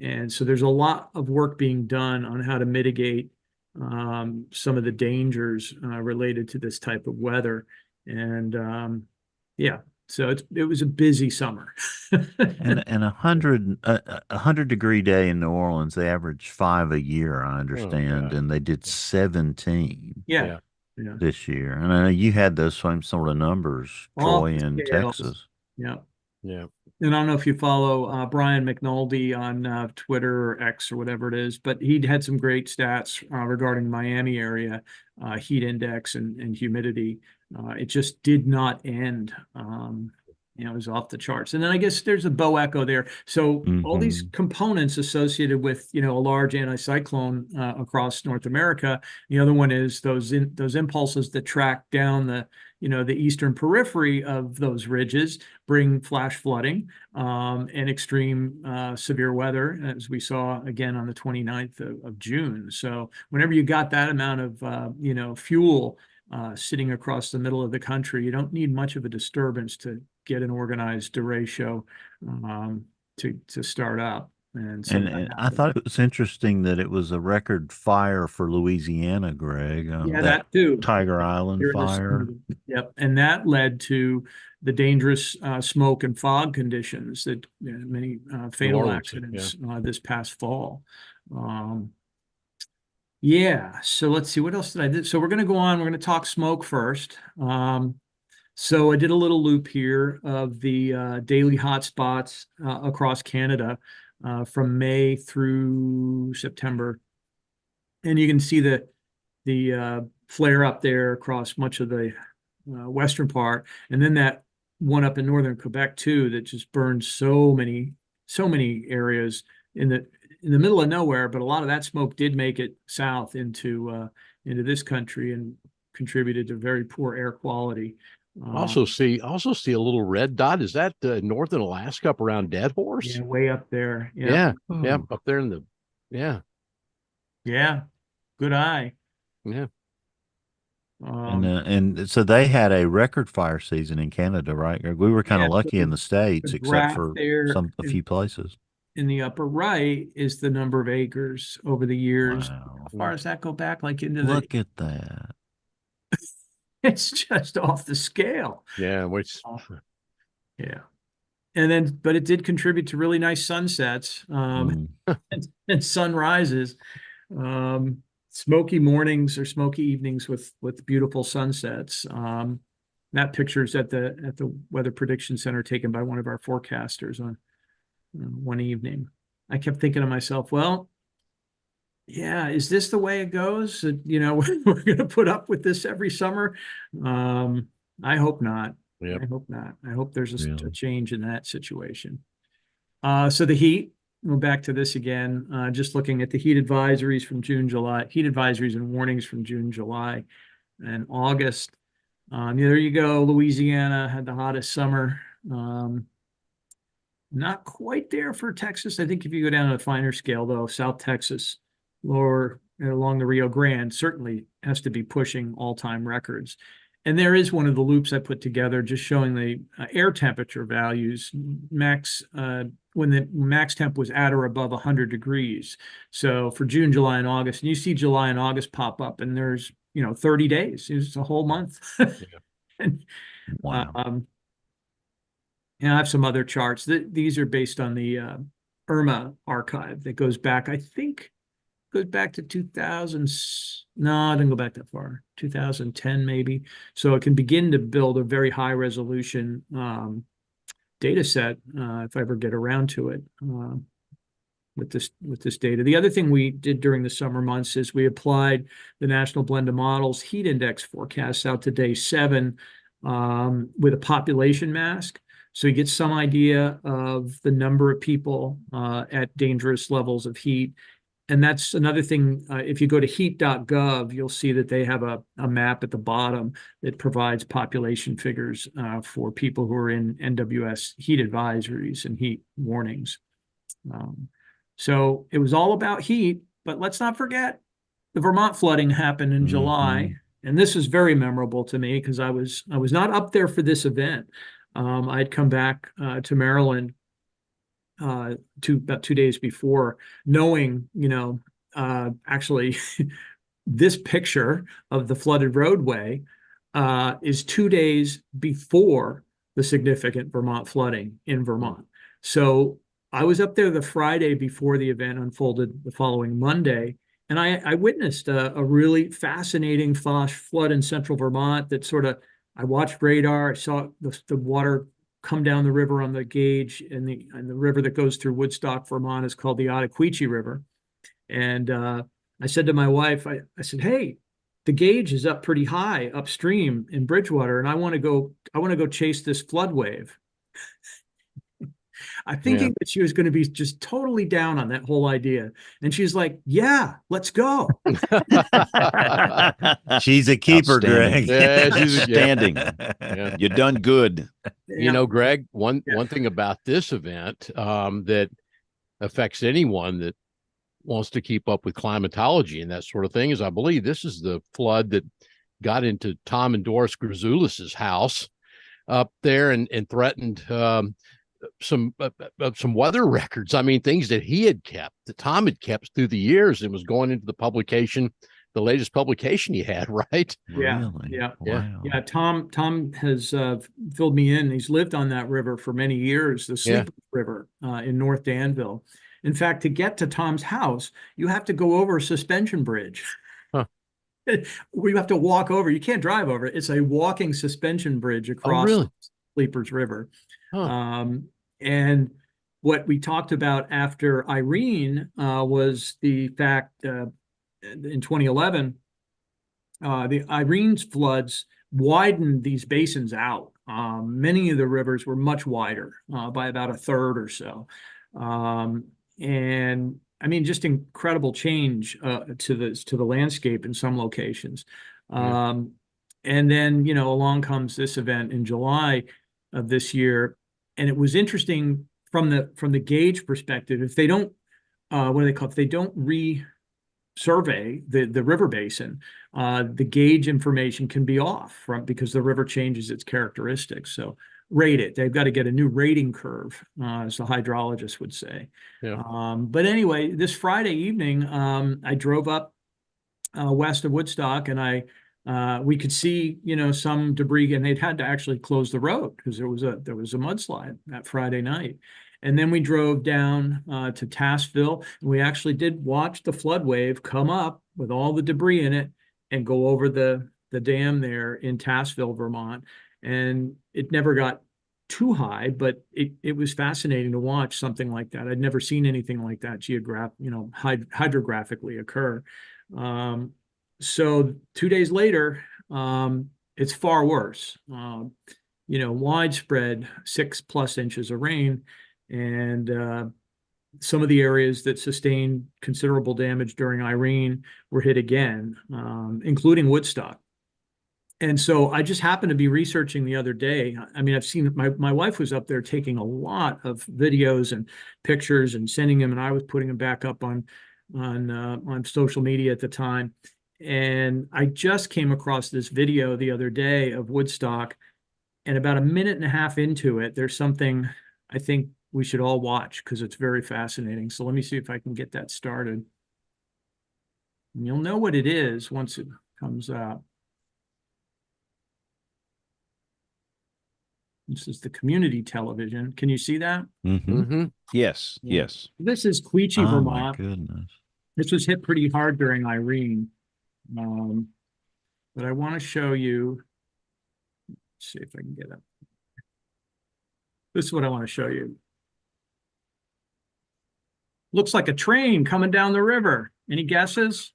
And so there's a lot of work being done on how to mitigate some of the dangers related to this type of weather. And yeah, so it was a busy summer. And 100-degree day in New Orleans, they averaged 5 a year, I understand, and they did 17 Yeah. this year. And I know you had those same sort of numbers, Troy, in Texas. Yeah. Yeah. And I don't know if you follow Brian McNulty on Twitter or X or whatever it is, but he had some great stats regarding Miami area heat index and humidity. It just did not end. It was off the charts. And then I guess there's a bow echo there. So all these components associated with, a large anticyclone across North America. The other one is those impulses that track down the eastern periphery of those ridges bring flash flooding and extreme severe weather, as we saw again on the 29th of June. So whenever you got that amount of, fuel sitting across the middle of the country, you don't need much of a disturbance to get an organized derecho to start up. And so and I thought it was interesting that it was a record fire for Louisiana, Greg. Yeah, that too. Tiger Island fire. Yep. And that led to the dangerous smoke and fog conditions that many fatal accidents this past fall. Yeah. So let's see, what else did I do? So we're going to go on. We're going to talk smoke first. So I did a little loop here of the daily hotspots across Canada from May through September. And you can see the flare up there across much of the western part. And then that one up in northern Quebec too, that just burned so many areas in the middle of nowhere. But a lot of that smoke did make it south into this country and contributed to very poor air quality. Also see a little red dot. Is that north in Alaska up around Dead Horse? Yeah, way up there. Yeah. Up there in the Yeah. Good eye. Yeah. And so they had a record fire season in Canada, right? We were kind of lucky in the States, except for a few places. In the upper right is the number of acres over the years. Wow. How far does that go back? Like into Look at that. It's just off the scale. Yeah, Yeah. And then, but it did contribute to really nice sunsets and sunrises. Smoky mornings or smoky evenings with beautiful sunsets. That picture is at the Weather Prediction Center taken by one of our forecasters on one evening. I kept thinking to myself, well, yeah, is this the way it goes? We're going to put up with this every summer. I hope not. Yep. I hope not. I hope there's a change in that situation. So the heat, go back to this again, just looking at the heat advisories from June, July, heat advisories and warnings from June, July, and August. There you go. Louisiana had the hottest summer. Not quite there for Texas. I think if you go down to a finer scale, though, South Texas, lower along the Rio Grande, certainly has to be pushing all-time records. And there is one of the loops I put together just showing the air temperature values, max when the max temp was at or above 100 degrees. So for June, July, and August, and you see July and August pop up, and there's 30 days. It's a whole month. And, Wow. and I have some other charts. These are based on the IRMA archive that goes back, I think, goes back to 2000. No, it didn't go back that far. 2010 maybe. So it can begin to build a very high resolution data set if I ever get around to it with this data. The other thing we did during the summer months is we applied the National Blend of Models heat index forecasts out to day 7 with a population mask. So you get some idea of the number of people at dangerous levels of heat. And that's another thing. If you go to heat.gov, you'll see that they have a map at the bottom that provides population figures for people who are in NWS heat advisories and heat warnings. So it was all about heat, but let's not forget the Vermont flooding happened in July. And this is very memorable to me because I was not up there for this event. I'd come back to Maryland about 2 days before, knowing, actually this picture of the flooded roadway is 2 days before the significant Vermont flooding in Vermont. So I was up there the Friday before the event unfolded the following Monday, and I witnessed a really fascinating flash flood in central Vermont that I watched radar. I saw the water come down the river on the gauge, and the river that goes through Woodstock, Vermont is called the Ottaquechee River. And I said to my wife, I said, hey, the gauge is up pretty high upstream in Bridgewater, and I want to go chase this flood wave. I'm thinking that she was going to be just totally down on that whole idea. And she's like, yeah, let's go. She's a keeper, Greg. Yeah, she's outstanding. Yeah. You done good. Greg, one thing about this event that affects anyone that wants to keep up with climatology and that sort of thing is I believe this is the flood that got into Tom and Doris Grzoulis's house up there and threatened some weather records. I mean, things that he had kept, that Tom had kept through the years, and was going into the latest publication he had, right? Yeah, Really? yeah, Wow. yeah. Tom has filled me in. He's lived on that river for many years, the Sleepers River in North Danville. In fact, to get to Tom's house, you have to go over a suspension bridge. Huh. We have to walk over. You can't drive over it. It's a walking suspension bridge across Sleepers River. Huh. And what we talked about after Irene was the fact in 2011, the Irene's floods widened these basins out. Many of the rivers were much wider by about a third or so. And I mean, just incredible change to the landscape in some locations. And then, along comes this event in July of this year. And it was interesting from the gauge perspective. If they don't, what do they call it? If they don't survey the river basin, the gauge information can be off because the river changes its characteristics. So rate it. They've got to get a new rating curve, as the hydrologist would say. Yeah. But anyway, this Friday evening, I drove up west of Woodstock, and we could see, some debris, and they'd had to actually close the road because there was a mudslide that Friday night. And then we drove down to Tassville, and we actually did watch the flood wave come up with all the debris in it and go over the dam there in Tassville, Vermont. And it never got too high, but it was fascinating to watch something like that. I'd never seen anything like that hydrographically occur. So 2 days later, it's far worse. Widespread 6+ inches of rain. And some of the areas that sustained considerable damage during Irene were hit again, including Woodstock. And so I just happened to be researching the other day. I mean, I've seen my wife was up there taking a lot of videos and pictures and sending them, and I was putting them back up on social media at the time. And I just came across this video the other day of Woodstock, and about a minute and a half into it, there's something I think we should all watch because it's very fascinating. So let me see if I can get that started. And you'll know what it is once it comes up. This is the community television. Can you see that? Mm-hmm. Yes, Yeah. yes. This is Quechee, Oh my Vermont. goodness. This was hit pretty hard during Irene. But I want to show you. Let's see if I can get it. This is what I want to show you. Looks like a train coming down the river. Any guesses?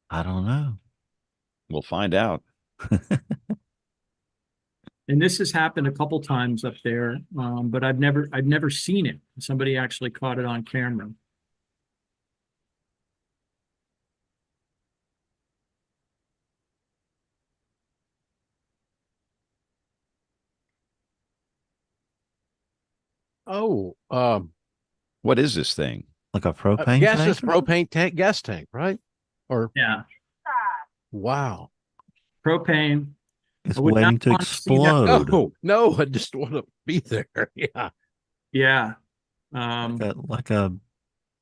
I don't know. We'll find out. And this has happened a couple times up there, but I've never seen it. Somebody actually caught it on camera. Oh, What is this thing? Like a propane gas tank? is propane tank, gas tank, right? Or Yeah, wow. propane. It's I would not waiting to want to see that. explode. No, I just want to be there. Yeah. Yeah. Like a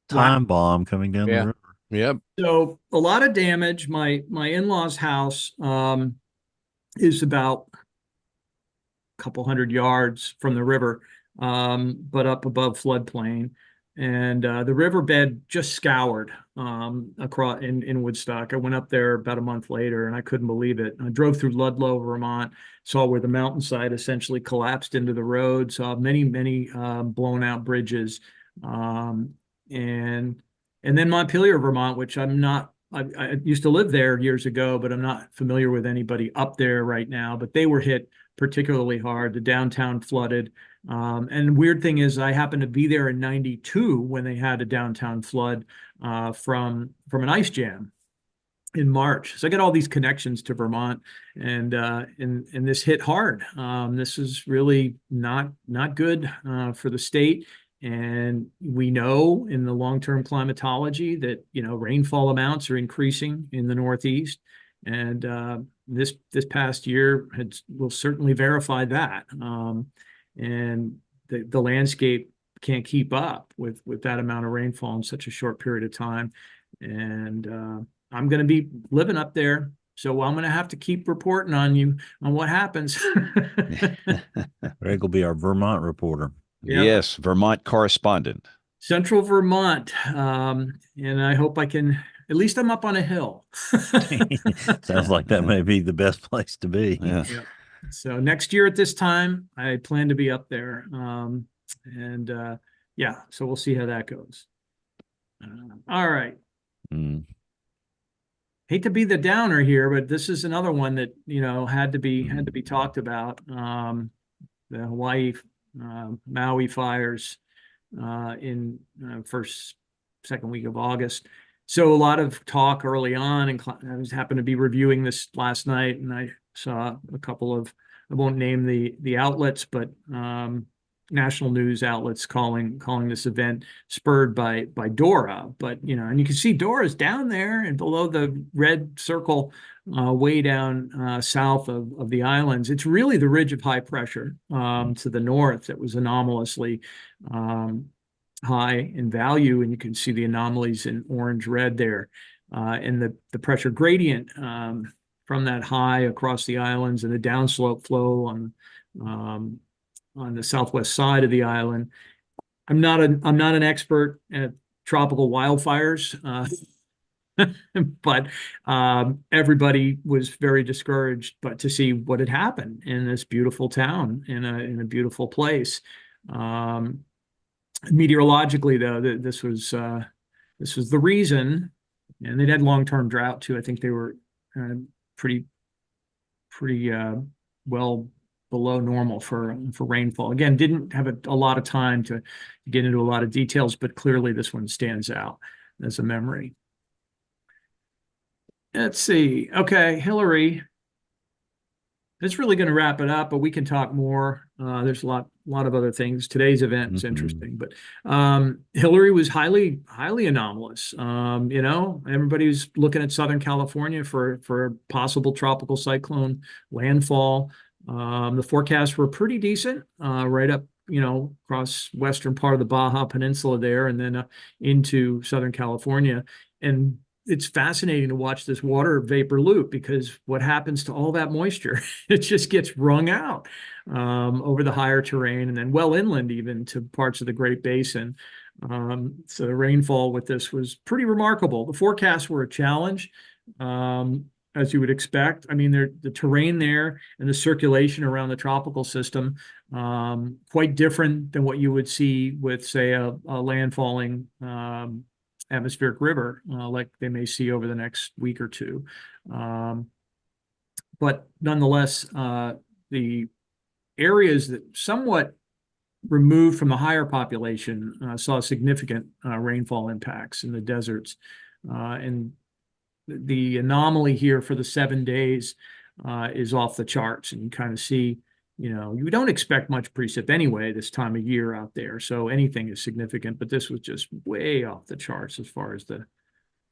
time bomb coming down the Yeah. river. Yep. So a lot of damage. My in-laws' house is about a couple hundred yards from the river, but up above floodplain. And the riverbed just scoured across in Woodstock. I went up there about a month later, and I couldn't believe it. I drove through Ludlow, Vermont, saw where the mountainside essentially collapsed into the road, saw many blown out bridges, and then Montpelier, Vermont, which I'm not. I used to live there years ago, but I'm not familiar with anybody up there right now. But they were hit particularly hard. The downtown flooded. And the weird thing is, I happened to be there in '92 when they had a downtown flood from an ice jam in March. So I got all these connections to Vermont, and this hit hard. This is really not good for the state. And we know in the long-term climatology that rainfall amounts are increasing in the Northeast, and this past year will certainly verify that. And the landscape can't keep up with that amount of rainfall in such a short period of time. And I'm going to be living up there, so I'm going to have to keep reporting on what happens. Greg will be our Vermont reporter. Yep. Yes, Vermont correspondent. Central Vermont, and I hope I can. At least I'm up on a hill. Sounds like that may be the best place to be. Yeah. Yeah. So next year at this time, I plan to be up there. Yeah, so we'll see how that goes. All right. Mm. Hate to be the downer here, but this is another one that had to be talked about. The Hawaii Maui fires in second week of August. So a lot of talk early on, and I happened to be reviewing this last night, and I saw a couple of, I won't name the outlets, but national news outlets calling this event spurred by Dora. But and you can see Dora's down there and below the red circle, way down south of the islands. It's really the ridge of high pressure to the north that was anomalously high in value, and you can see the anomalies in orange red there, and the pressure gradient from that high across the islands and the downslope flow on the southwest side of the island. I'm not an expert at tropical wildfires, but everybody was very discouraged to see what had happened in this beautiful town in a beautiful place. Meteorologically, though, this was the reason, and they'd had long-term drought too. I think they were pretty well below normal for rainfall. Again, didn't have a lot of time to get into a lot of details, but clearly this one stands out as a memory. Let's see. Okay, Hillary. That's really going to wrap it up, but we can talk more. There's a lot of other things. Today's event is interesting, but Hillary was highly anomalous. Everybody was looking at Southern California for a possible tropical cyclone landfall. The forecasts were pretty decent, right up, across western part of the Baja Peninsula there, and then into Southern California. And it's fascinating to watch this water vapor loop, because what happens to all that moisture? It just gets wrung out over the higher terrain and then well inland even to parts of the Great Basin. So the rainfall with this was pretty remarkable. The forecasts were a challenge, as you would expect. I mean, the terrain there and the circulation around the tropical system, quite different than what you would see with, say, a landfalling atmospheric river, like they may see over the next week or two. But nonetheless, the areas that somewhat removed from the higher population saw significant rainfall impacts in the deserts. And the anomaly here for the 7 days is off the charts. And you kind of see, you don't expect much precip anyway this time of year out there, so anything is significant. But this was just way off the charts as far as the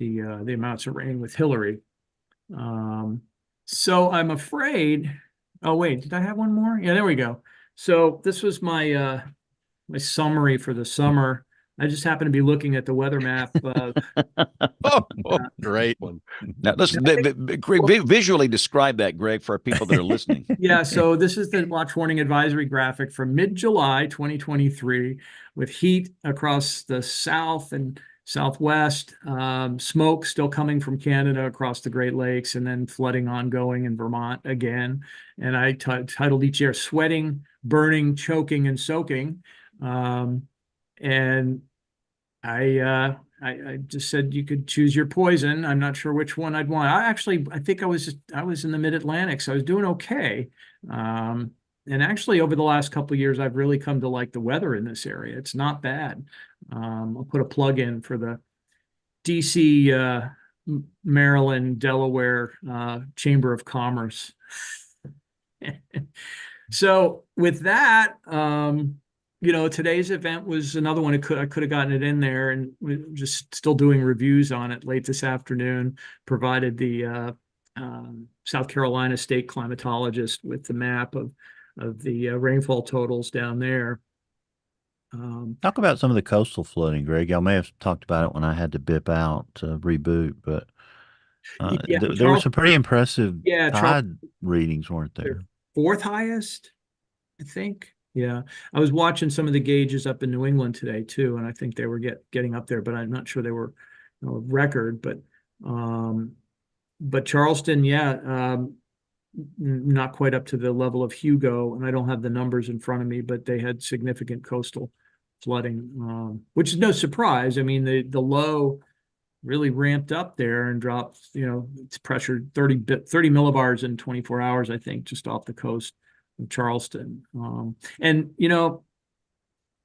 amounts of rain with Hillary. So I'm afraid. Oh wait, did I have one more? Yeah, there we go. So this was my my summary for the summer. I just happened to be looking at the weather map. Great one. Now, let's visually describe that, Greg, for our people that are listening. Yeah, so this is the watch warning advisory graphic from mid-July 2023, with heat across the south and southwest, smoke still coming from Canada across the Great Lakes, and then flooding ongoing in Vermont again. And I titled each year "Sweating, Burning, Choking, and Soaking." And I just said you could choose your poison. I'm not sure which one I'd want. I think I was in the mid-Atlantic, so I was doing okay. And actually, over the last couple of years, I've really come to like the weather in this area. It's not bad. I'll put a plug in for the DC, Maryland, Delaware Chamber of Commerce. So with that, today's event was another one. I could have gotten it in there, and we're just still doing reviews on it late this afternoon. Provided the South Carolina state climatologist with the map of the rainfall totals down there. Talk about some of the coastal flooding, Greg. Y'all may have talked about it when I had to bip out to reboot, but there were some pretty impressive tide readings, weren't there? Fourth highest, I think. Yeah, I was watching some of the gauges up in New England today too, and I think they were getting up there, but I'm not sure they were record. But Charleston, not quite up to the level of Hugo, and I don't have the numbers in front of me, but they had significant coastal flooding, which is no surprise. I mean, the low really ramped up there and dropped. It's pressured 30 millibars in 24 hours, I think, just off the coast of Charleston. And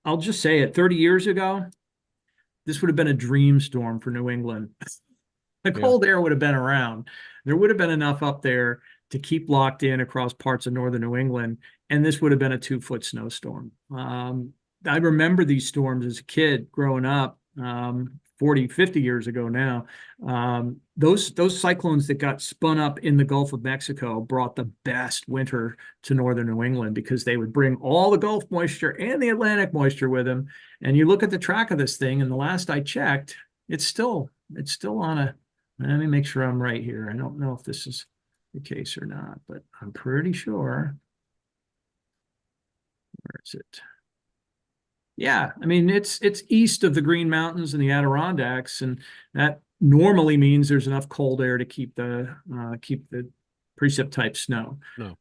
I'll just say it, 30 years ago, this would have been a dream storm for New England. The cold air would have been around. There would have been enough up there to keep locked in across parts of northern New England, and this would have been a 2-foot snowstorm. I remember these storms as a kid growing up, 40, 50 years ago now. Those cyclones that got spun up in the Gulf of Mexico brought the best winter to northern New England, because they would bring all the Gulf moisture and the Atlantic moisture with them. And you look at the track of this thing, and the last I checked, it's still on a. Let me make sure I'm right here. I don't know if this is the case or not, but I'm pretty sure. Where is it? Yeah, I mean, it's east of the Green Mountains and the Adirondacks, and that normally means there's enough cold air to keep the precip type snow. No.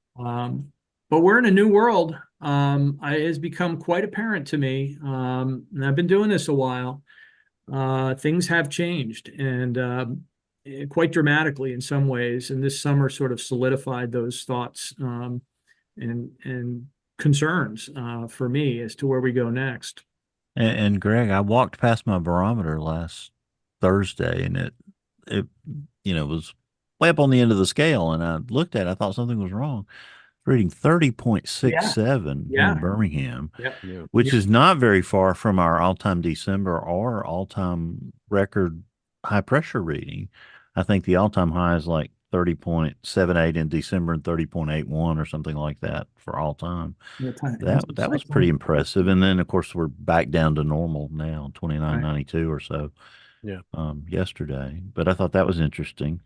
But we're in a new world. It has become quite apparent to me, and I've been doing this a while. Things have changed, and quite dramatically in some ways. And this summer sort of solidified those thoughts. and concerns for me as to where we go next. And Greg, I walked past my barometer last Thursday, and it was way up on the end of the scale, and I looked at it, I thought something was wrong. Reading 30.67 here in Birmingham, which is not very far from our all-time December or all-time record high pressure reading. I think the all-time high is like 30.78 in December and 30.81 or something like that for all time. That was pretty impressive. And then, of course, we're back down to normal now, 29.92 or so. Yesterday. But I thought that was interesting.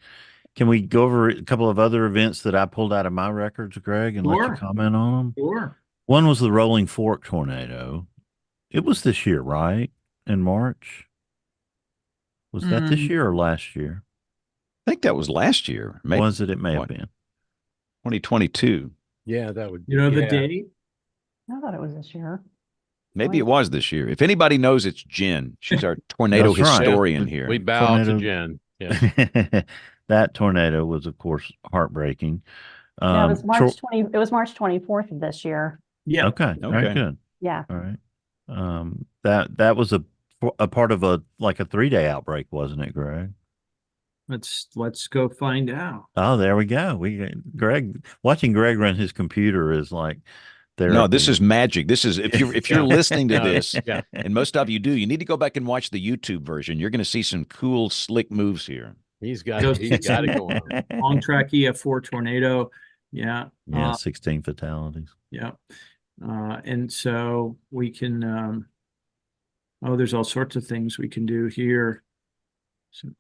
Can we go over a couple of other events that I pulled out of my records, Greg, and let you comment on them? Sure. One was the Rolling Fork tornado. It was this year, right? In March? Was that this year or last year? I think that was last year. Maybe. Was it? It may have been. 2022. Yeah, that would. The date? I thought it was this year. Maybe it was this year. If anybody knows, it's Jen. She's our tornado historian here. We bow to Jen. Yeah. That tornado was, of course, heartbreaking. It was March 24th of this year. Yeah. Okay. Very good. Yeah. All right. That was a part of a 3-day outbreak, wasn't it, Greg? Let's go find out. Oh, there we go. Watching Greg run his computer is like therapy. No, this is magic. This is if you're listening to this, and most of you do, you need to go back and watch the YouTube version. You're going to see some cool, slick moves here. He's got it going on. Long track EF4 tornado. Yeah. 16 fatalities. Yeah. And so we can, there's all sorts of things we can do here. So.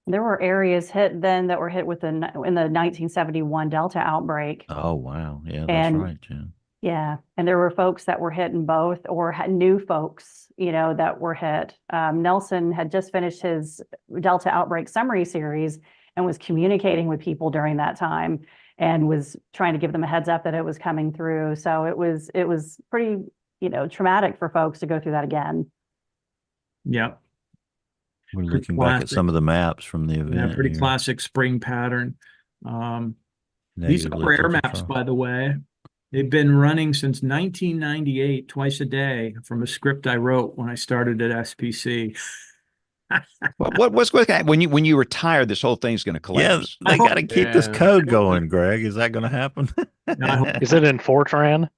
There were areas hit then that were hit in the 1971 Delta outbreak. Oh, wow. Yeah, that's right, Jen. Yeah. And there were folks that were hit in both, or new folks, that were hit. Nelson had just finished his Delta outbreak summary series and was communicating with people during that time and was trying to give them a heads up that it was coming through. So it was pretty, traumatic for folks to go through that again. Yeah. We're looking back at some of the maps from the event. Yeah, pretty classic spring pattern. These are air maps, by the way. They've been running since 1998, twice a day, from a script I wrote when I started at SPC. What's going to happen when you retire? This whole thing's going to collapse. Yeah, they got to keep this code going, Greg. Is that going to happen? Is it in Fortran?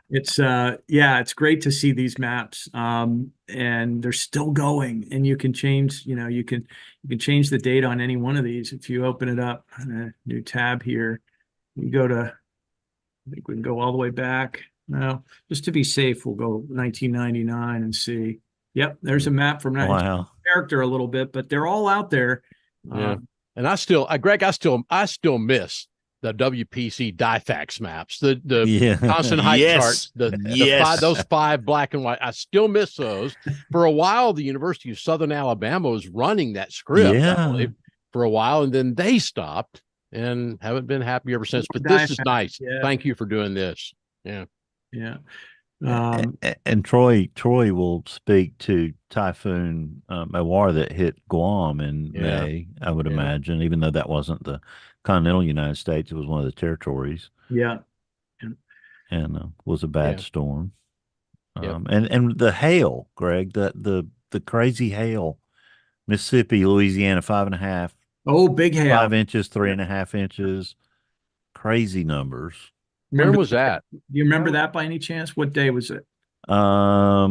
It's great to see these maps, and they're still going. And you can change, you can change the date on any one of these if you open it up. New tab here. You go to. I think we can go all the way back. No, just to be safe, we'll go 1999 and see. Yep, there's a map from that. Wow. Character a little bit, but they're all out there. Yeah. And Greg, I still miss the WPC DIFAX maps, the constant height charts, those 5 black and white. I still miss those. For a while, the University of Southern Alabama was running that script, I believe, for a while, and then they stopped. And haven't been happy ever since. But this is nice. Yeah. Thank you for doing this. Yeah. Yeah. And Troy will speak to Typhoon Mawar that hit Guam in May, I would imagine, even though that wasn't the continental United States. It was one of the territories. Yeah. And was a bad storm. And the hail, Greg, the crazy hail, Mississippi, Louisiana, 5.5. Oh, big hail. 5 inches, 3.5 inches. Crazy numbers. Where was that? Do you remember that by any chance? What day was it? I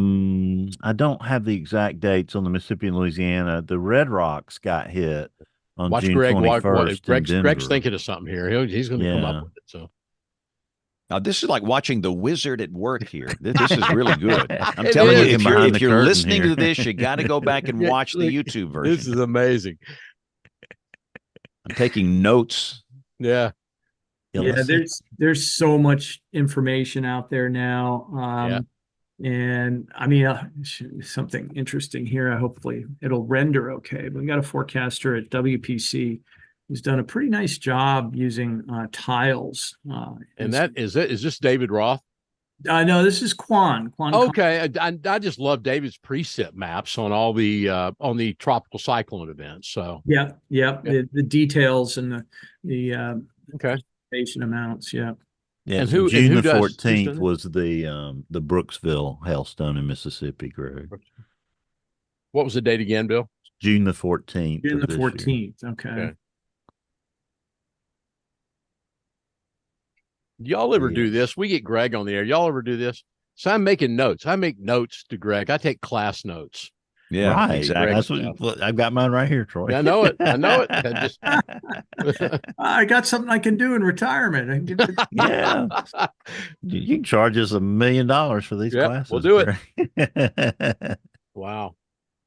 don't have the exact dates on the Mississippi and Louisiana. The Red Rocks got hit on June 21st. Greg's thinking of something here. He's going to come up with it. So. Now, this is like watching the wizard at work here. This is really good. I'm telling you, if you're listening to this, you got to go back and watch the YouTube version. This is amazing. I'm taking notes. Yeah, there's so much information out there now. And I mean, something interesting here. Hopefully it'll render okay. But we got a forecaster at WPC who's done a pretty nice job using tiles. And is this David Roth? No, this is Quan. Okay, I just love David's preset maps on the tropical cyclone events. So yeah. The details and the okay, station amounts. Yeah. Yeah, and June the who's 14th done it? was the Brooksville hailstone in Mississippi, Greg. What was the date again, Bill? June the 14th June of the this year. 14th. Okay. Okay. Y'all ever do Yes. this? We get Greg on the air. Y'all ever do this? So I'm making notes. I make notes to Greg. I take class notes. Yeah, Right. exactly. That's what I've got mine right here, Troy. Yeah, I know it. I know it. I just I got something I can do in retirement. I can get to, Yeah. You can charge us $1 million for these Yep, classes. we'll do it. it. Wow.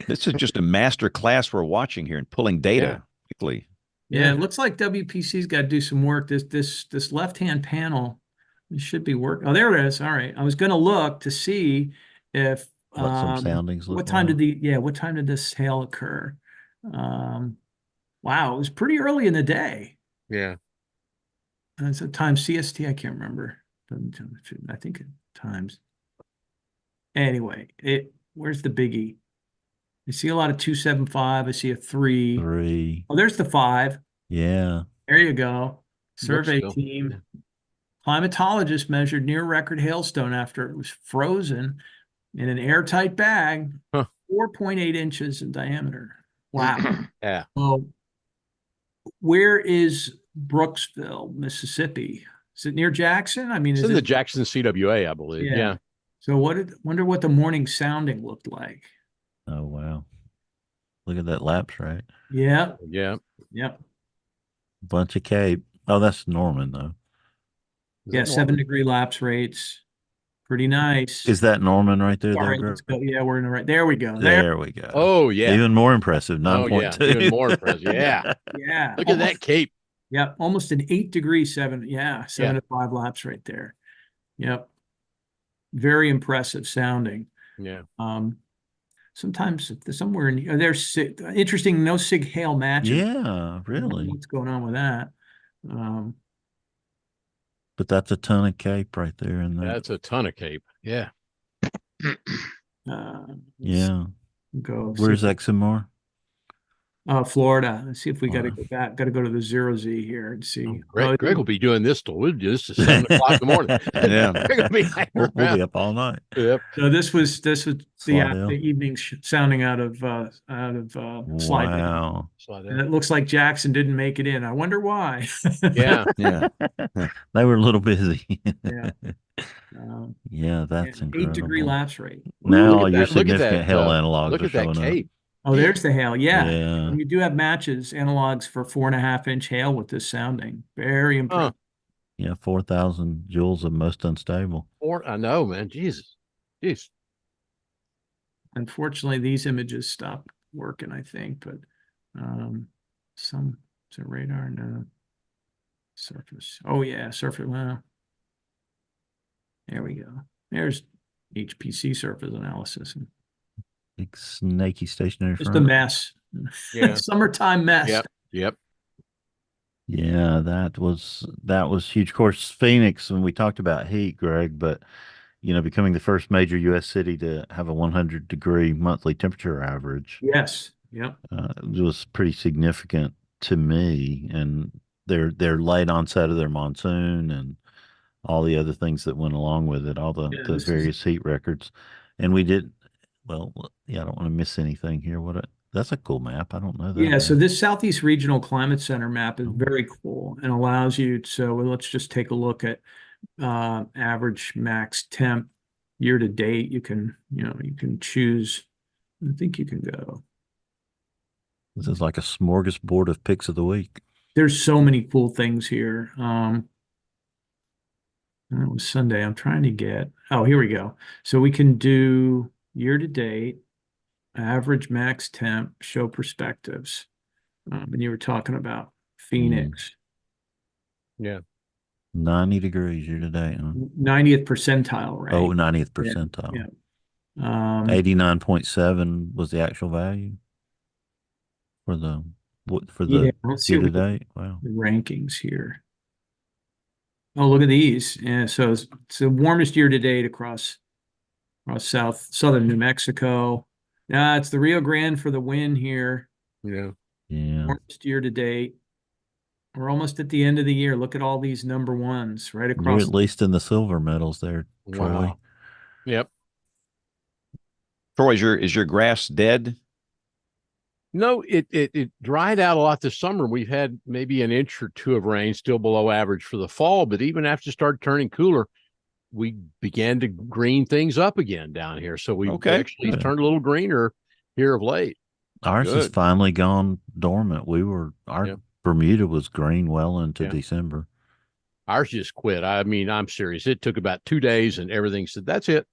This is just a master class we're watching here and pulling data quickly. yeah, it looks like WPC's got to do some work. This left-hand panel, it should be work. Oh, there it is. All right. I was going to look to see if What some soundings look what time like. what time did this hail occur? Wow, it was pretty early in the day. Yeah. So times CST, I can't remember. I think times. Anyway, where's the biggie? I see a lot of 275. I see a 3. 3. Oh, there's the 5. Yeah. There you go. Survey Brooksville. team. Climatologist measured near record hailstone after it was frozen in an airtight bag, Huh. 4.8 inches in diameter. Wow. Yeah. Well, where is Brooksville, Mississippi? Is it near Jackson? I mean, It's is in the it? Jackson CWA, I believe. Yeah. Yeah. So wonder what the morning sounding looked like. Oh, wow. Look at that lapse rate. Yeah. Yeah. Yep. Bunch of Cape. Oh, that's Norman, though. Is Yeah. that 7-degree lapse rates. Pretty nice. Is that Norman right there? All right, let's go. Yeah, we're in the right. There we go. There we go. Oh, yeah. Even more impressive. Oh, 9.2. yeah. Even more impressive. Yeah. Yeah. Look at that cape. Yep. Almost an 8-degree 7. Yeah. 7 Yeah. to 5 laps right there. Yep. Very impressive sounding. Yeah. Sometimes if there's somewhere in there's interesting no sig hail matches. Yeah, really. What's going on with that? But that's a ton of Cape right there. In that. That's a ton of cape. Yeah. Yeah. Go. Where's Eximore? Florida. Let's see if we got to go back. Got to go to the 0Z here and see. Greg will be doing this till we'll do this to 7 o'clock in the morning. Yeah. We'll be up all night. Yep. So this was the Slidell. evening sounding out of Slidell. Wow. And it looks like Jackson didn't make it in. I wonder why. Yeah. Yeah. They were a little busy. Yeah. Yeah, that's incredible. 8-degree lapse rate. Now Look all at your that- look at significant that, hail uh, analogs Look are at that showing cape. Oh, there's the hail. Yeah. Yeah. You do have matches, analogs for 4.5-inch hail with this sounding. Very impressive. Yeah, 4,000 joules of most unstable. I know, man. Jesus. Jeez. Unfortunately, these images stopped working, I think, but is it radar? No. Surface. Oh yeah, surface. Well, there we go. There's HPC surface analysis. Big snaky stationary Just a front. mess. Yeah. Summertime mess. Yep. Yeah, that was huge. Of course, Phoenix, when we talked about heat, Greg, but becoming the first major U.S. city to have a 100-degree monthly temperature average. Yes. Yep. It was pretty significant to me, and their late onset of their monsoon and all the other things that went along with it, all the various heat records, and we did. Well, yeah, I don't want to miss anything here. That's a cool map. I don't know that. Yeah, so this Southeast Regional Climate Center map is very cool and allows you. So let's just take a look at average max temp year to date. You can choose. I think you can go. This is like a smorgasbord of picks of the week. There's so many cool things here. It was Sunday. I'm trying to get. Oh, here we go. So we can do year to date, average max temp, show perspectives. And you were talking about Phoenix. Yeah. 90 degrees year to date. Huh? 90th percentile, right? Oh, 90th percentile. Yeah. 89.7 was the actual value for the let's see year to what we- date. Wow. the rankings here. Oh, look at these. Yeah, so it's the warmest year to date across southern New Mexico. Yeah, it's the Rio Grande for the win here. Yeah. Yeah. Warmest year to date. We're almost at the end of the year. Look at all these number ones right You're across. at least in the silver medals there, Troy. Wow. Yep. Troy, is your grass dead? No, it dried out a lot this summer. We've had maybe an inch or two of rain, still below average for the fall. But even after it started turning cooler, we began to green things up again down here. So we actually turned a little greener here of late. Ours has finally gone dormant. Our Bermuda was green well into December. Ours just quit. I mean, I'm serious. It took about 2 days and everything said, that's it.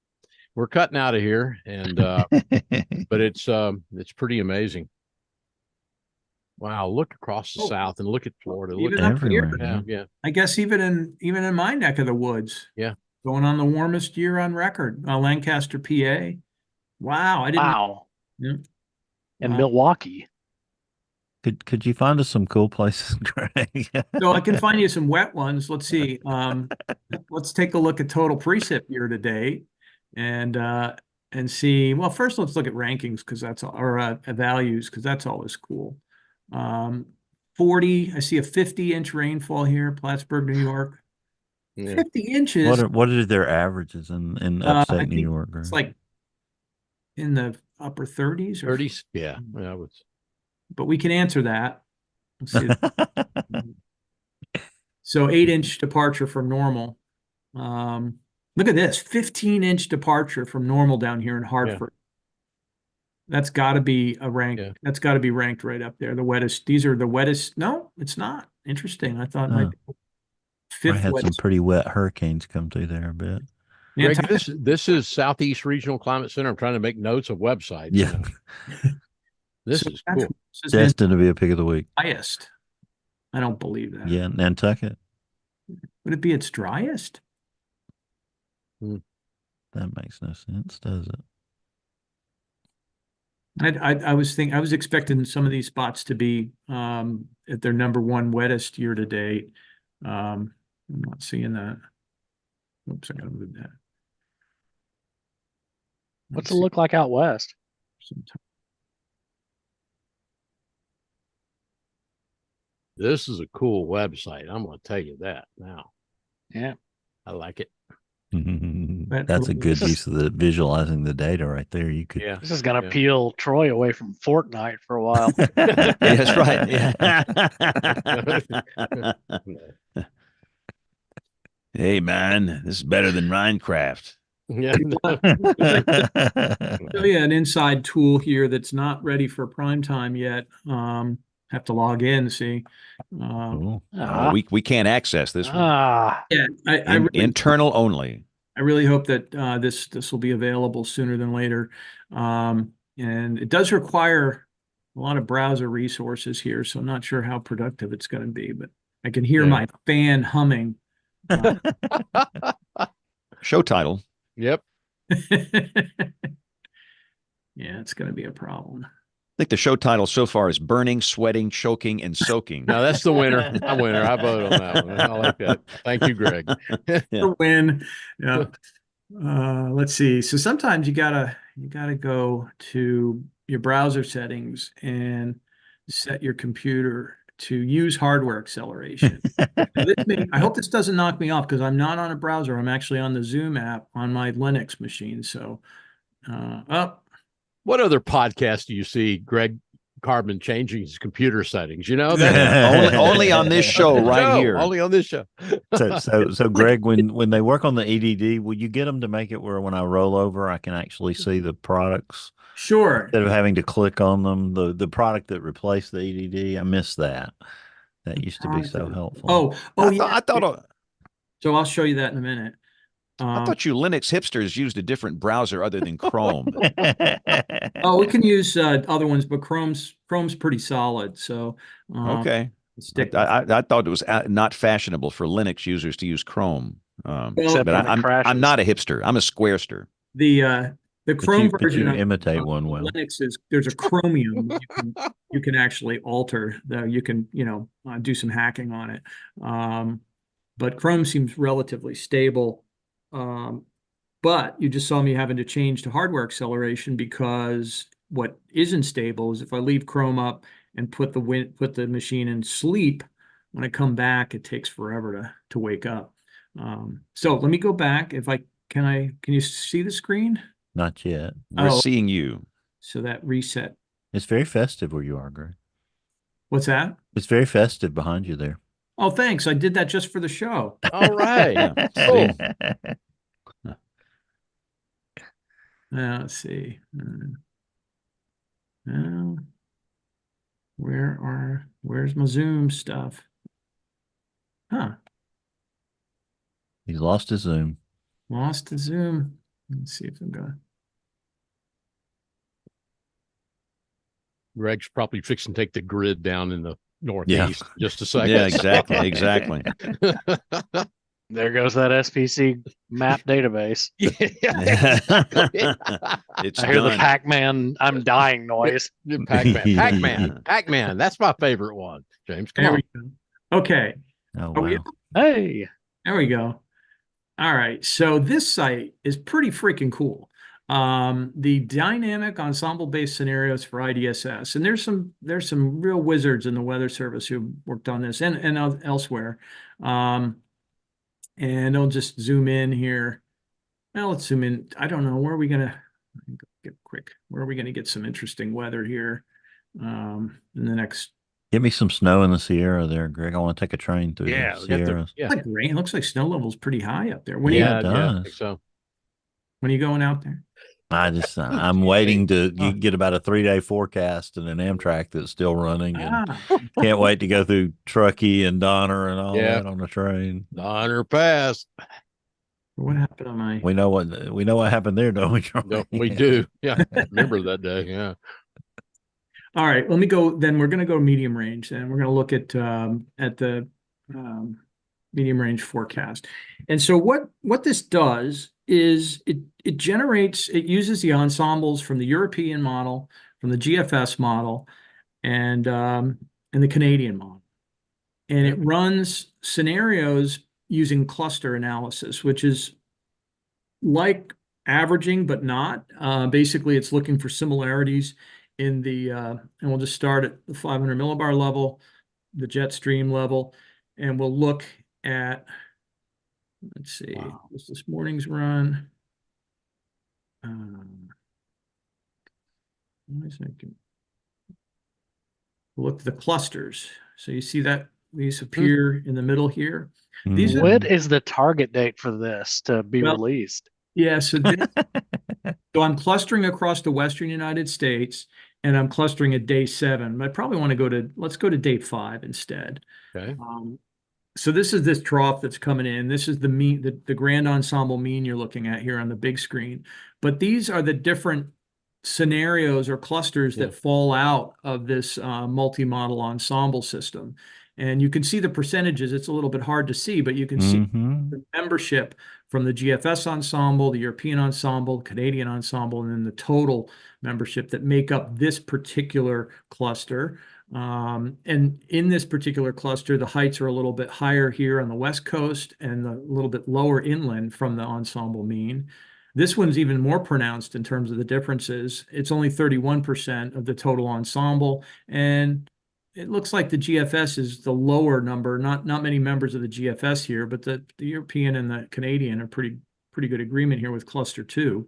We're cutting out of here. And but it's pretty amazing. Wow, look across the south and look at Florida. Look everywhere. Yeah. I guess even in my neck of the woods. Yeah. Going on the warmest year on record. Lancaster, PA. Wow, I didn't know. Yeah. And Milwaukee. Could you find us some cool places, Greg? So I can find you some wet ones. Let's see. Let's take a look at total precip year to date and see. Well, first let's look at rankings because that's or values because that's always cool. 40. I see a 50-inch rainfall here, Plattsburgh, New York. Yeah. 50 inches. What are their averages in upstate New York? It's like in the upper 30s or 30s. Yeah, that was. But we can answer that. Let's see. So 8-inch departure from normal. Look at this 15-inch departure from normal down here in Hartford. Yeah. That's got to be a rank. Yeah. That's got to be ranked right up there. The wettest. These are the wettest. No, it's not. Interesting. I thought it might be fifth. I had some pretty wet hurricanes come through there a bit. Greg, this is Southeast Regional Climate Center. I'm trying to make notes of websites. Yeah. This is cool. Destined to be a pick of the week. Driest. I don't believe that. Yeah, Nantucket. Would it be its driest? That makes no sense, does I it? was expecting some of these spots to be at their number one wettest year to date. I'm not seeing that. Oops, I gotta move that. What's it look like out west? This is a cool website. I'm going to tell you that now. Yeah. I like it. That's a good use of the visualizing the data right there. You could. Yeah. This is going to peel Troy away from Fortnite for a while. Yeah, that's right. Yeah. Hey, man, this is better than Minecraft. Yeah. So yeah, an inside tool here that's not ready for prime time yet. Have to log in, see. We can't access this one. Yeah, I really, internal only. I really hope that this will be available sooner than later. And it does require a lot of browser resources here, so I'm not sure how productive it's going to be, but I can hear my fan humming. Show title. Yep. Yeah, it's going to be a problem. I think the show title so far is Burning, Sweating, Choking, and Soaking. No, that's the winner. I'm winner. I vote on that one. I like that. Thank you, Greg. The win. Yeah. Let's see. So sometimes you gotta go to your browser settings and set your computer to use hardware acceleration. I hope this doesn't knock me off because I'm not on a browser. I'm actually on the Zoom app on my Linux machine. So, what other podcast do you see Greg Carbon changing his computer settings? You know, that only on this show right here. Only on this show. So Greg, when they work on the EDD, will you get them to make it where when I roll over, I can actually see the products? Sure. Instead of having to click on them, the product that replaced the EDD, I miss that. That used to be so helpful. I thought. So I'll show you that in a minute. I thought you Linux hipsters used a different browser other than Chrome. We can use other ones, but Chrome's pretty solid. So okay. I thought it was not fashionable for Linux users to use Chrome. But I'm not a hipster. I'm a squarester. The Chrome version of imitate one Linux is there's a Chromium you can actually alter. You can do some hacking on it. but Chrome seems relatively stable. But you just saw me having to change to hardware acceleration because what isn't stable is if I leave Chrome up and put the machine in sleep, when I come back, it takes forever to wake up. So let me go back. Can you see the screen? Not yet. We're Oh, seeing you. so that reset. It's very festive where you are, Greg. What's that? It's very festive behind you there. Oh, thanks. I did that just for the show. All right. Yeah. Oh, Let's see. Where's my Zoom stuff? Huh. He's lost his Zoom. Lost the Zoom. Let's see if I'm going. Greg's probably fixing to take the grid down in the Northeast in just a second. Yeah, exactly. There goes that SPC map database. Yeah. It's I hear the done. Pac-Man "I'm dying" noise. Pac-Man. That's my favorite one. James, come There on. we go. Okay. Oh, Are we- wow. Hey, There we go. All right. So this site is pretty freaking cool. The dynamic ensemble-based scenarios for IDSS, and there's some real wizards in the Weather Service who worked on this and elsewhere. And I'll just zoom in here. Well, let's zoom in. I don't know, where are we gonna get quick? Where are we gonna get some interesting weather here? In the next. Give me some snow in the Sierra there, Greg. I want to take a train through Yeah, the we got the, Sierras. yeah. Like rain. It looks like snow level's pretty high up there. Yeah, it I does. think so. When are you going out there? I'm waiting to get about a 3-day forecast and an Amtrak that's still running, and can't wait to go through Truckee and Donner and all Yeah. that on the train. Donner Pass. What happened on my? We know what happened there, don't we, Charlie? No, we do. Yeah. Remember that day. Yeah. All right, let me go. Then we're going to go medium range, and we're going to look at the medium range forecast. And so what this does is it uses the ensembles from the European model, from the GFS model, and the Canadian model, and it runs scenarios using cluster analysis, which is like averaging but not. Basically, it's looking for similarities in the and we'll just start at the 500 millibar level, the jet stream level, and we'll look at, let's see, this morning's run. Look at the clusters. So you see that these appear in the middle here. These what is the target date for this to be released? Yeah, so I'm clustering across the Western United States, and I'm clustering at day 7. I probably want to let's go to day 5 instead. Okay. So this is this trough that's coming in. This is the mean, the grand ensemble mean you're looking at here on the big screen. But these are the different scenarios or clusters that fall out of this multi-model ensemble system. And you can see the percentages. It's a little bit hard to see, but you can see the membership from the GFS ensemble, the European ensemble, Canadian ensemble, and then the total membership that make up this particular cluster. And in this particular cluster, the heights are a little bit higher here on the West Coast and a little bit lower inland from the ensemble mean. This one's even more pronounced in terms of the differences. It's only 31% of the total ensemble, and it looks like the GFS is the lower number. Not many members of the GFS here, but the European and the Canadian are pretty good agreement here with cluster 2.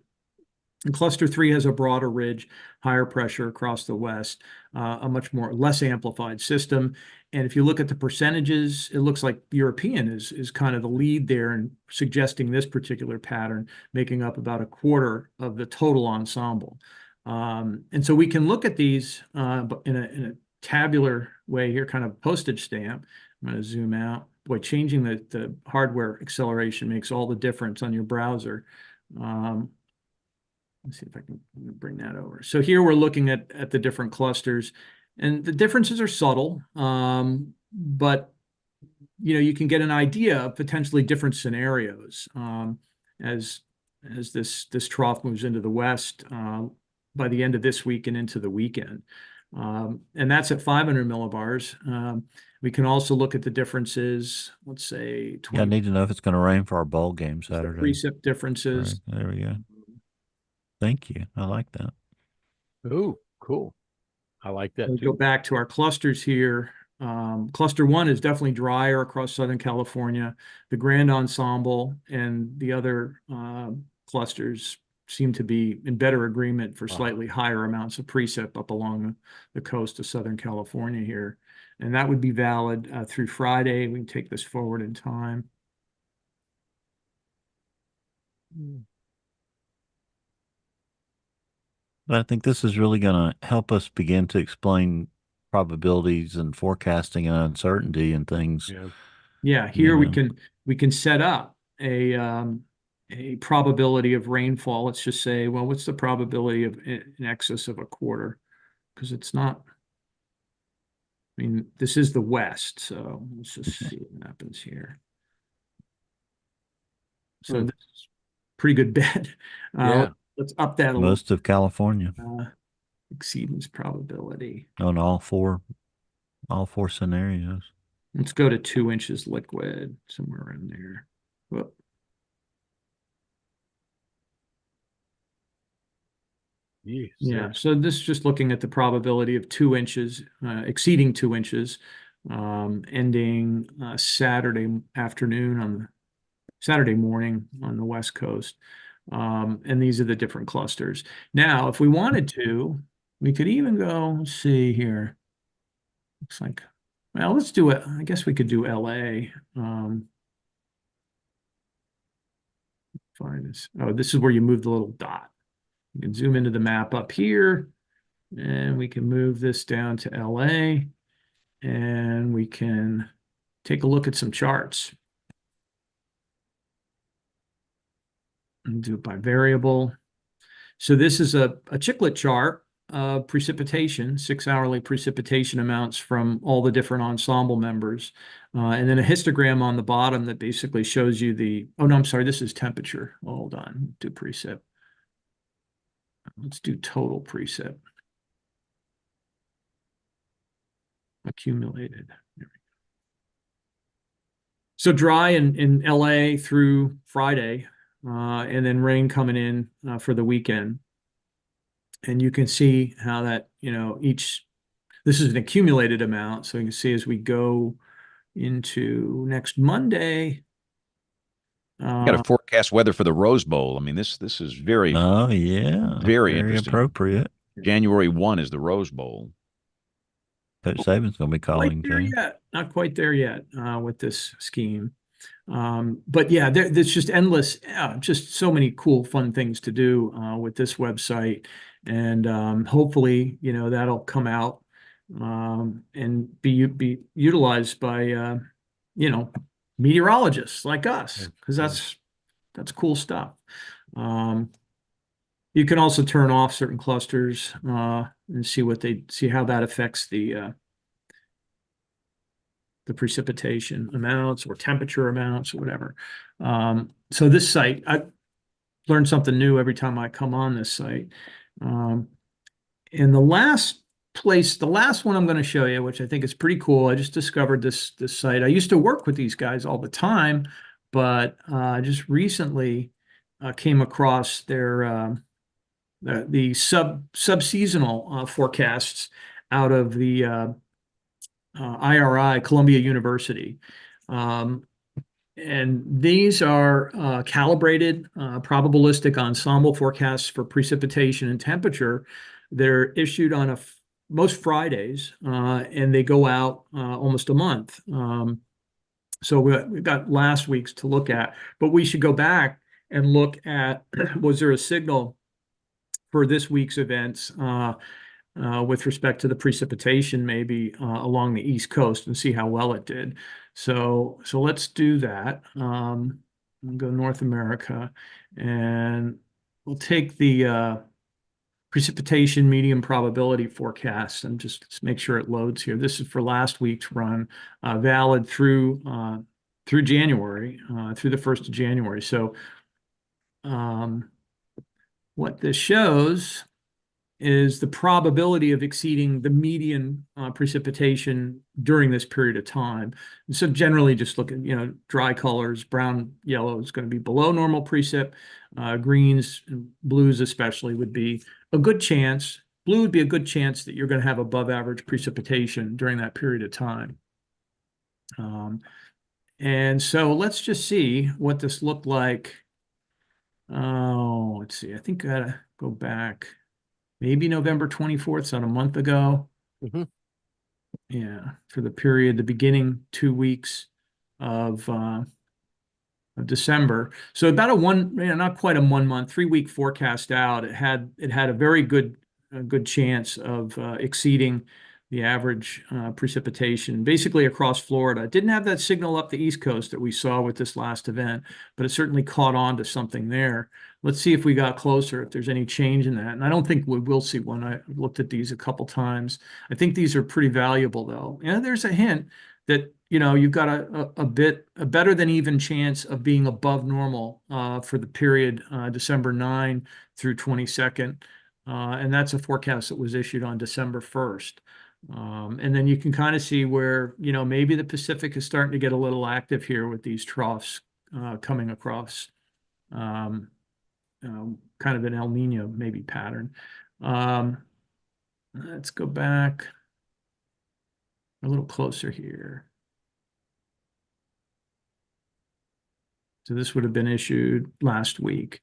And cluster 3 has a broader ridge, higher pressure across the west, a much less amplified system. And if you look at the percentages, it looks like European is kind of the lead there and suggesting this particular pattern, making up about a quarter of the total ensemble. And so we can look at these in a tabular way here, kind of postage stamp. I'm going to zoom out. Boy, changing the hardware acceleration makes all the difference on your browser. Let's see if I can bring that over. So here we're looking at the different clusters, and the differences are subtle, but you can get an idea of potentially different scenarios as this trough moves into the west by the end of this week and into the weekend. And that's at 500 millibars. We can also look at the differences. Let's say Yeah, I 20 need to know if it's going to rain for our bowl game the Saturday. precip differences. Right, there we go. Thank you. I like that. Oh, cool. I like that We go too. back to our clusters here. Cluster 1 is definitely drier across Southern California. The Grand Ensemble and the other clusters seem to be in better agreement for slightly higher amounts of precip up along the coast of Southern California here. And that would be valid through Friday. We can take this forward in time. But I think this is really going to help us begin to explain probabilities and forecasting and uncertainty and things. Yeah. Yeah, here we can set up a probability of rainfall. Let's just say, well, what's the probability of in excess of a quarter? Because it's not. I mean, this is the West, so let's just see what happens here. So this is pretty good bet. Yeah. Let's up that a little. Most of California Exceedance probability. on all four scenarios. Let's go to 2 inches liquid, somewhere around there. Whoop. Yeah, so this is just looking at the probability of 2 inches, exceeding 2 inches, ending Saturday afternoon on Saturday morning on the West Coast. And these are the different clusters. Now, if we wanted to, we could even go, let's see here. Looks like, well, let's do it. I guess we could do LA. Find this. Oh, this is where you move the little dot. You can zoom into the map up here, and we can move this down to LA, and we can take a look at some charts. And do it by variable. So this is a chiclet chart of precipitation, 6-hourly precipitation amounts from all the different ensemble members. And then a histogram on the bottom that basically shows you the, oh no, I'm sorry, this is temperature. Hold on, do precip. Let's do total precip. Accumulated. There we go. So dry in LA through Friday, and then rain coming in for the weekend. And you can see how that, this is an accumulated amount. So you can see as we go into next Monday. Got to forecast weather for the Rose Bowl. I mean, this is very, oh yeah, very interesting. Appropriate. January 1 is the Rose Bowl. Coach Saban's going to be calling too. Not quite there yet with this scheme. But yeah, there's just endless, just so many cool, fun things to do with this website. And hopefully, that'll come out and be utilized by, meteorologists like us, because that's cool stuff. You can also turn off certain clusters and see how that affects the precipitation amounts or temperature amounts or whatever. So this site, I learn something new every time I come on this site. And the last one I'm going to show you, which I think is pretty cool. I just discovered this site. I used to work with these guys all the time, but just recently came across their the sub-seasonal forecasts out of the IRI, Columbia University. And these are calibrated probabilistic ensemble forecasts for precipitation and temperature. They're issued on most Fridays, and they go out almost a month. So we've got last week's to look at, but we should go back and look at, was there a signal for this week's events with respect to the precipitation, maybe along the East Coast, and see how well it did. So let's do that. We'll go North America, and we'll take the precipitation medium probability forecast and just make sure it loads here. This is for last week's run, valid through January, through the 1st of January. So what this shows is the probability of exceeding the median precipitation during this period of time. And so generally just look at, dry colors, brown, yellow is going to be below normal precip. Greens and blues especially would be a good chance. Blue would be a good chance that you're going to have above average precipitation during that period of time. And so let's just see what this looked like. Oh, let's see. I think I gotta go back. Maybe November 24th, so a month ago. Yeah, for the period, the beginning 2 weeks of December. So about not quite a 1 month, 3 week forecast out. It had a very good chance of exceeding the average precipitation basically across Florida. It didn't have that signal up the East Coast that we saw with this last event, but it certainly caught on to something there. Let's see if we got closer, if there's any change in that. And I don't think we will see one. I've looked at these a couple times. I think these are pretty valuable though. And there's a hint that, you've got a better than even chance of being above normal for the period December 9 through 22nd. And that's a forecast that was issued on December 1st. And then you can kind of see where, maybe the Pacific is starting to get a little active here with these troughs coming across, kind of an El Nino maybe pattern. Let's go back a little closer here. So this would have been issued last week.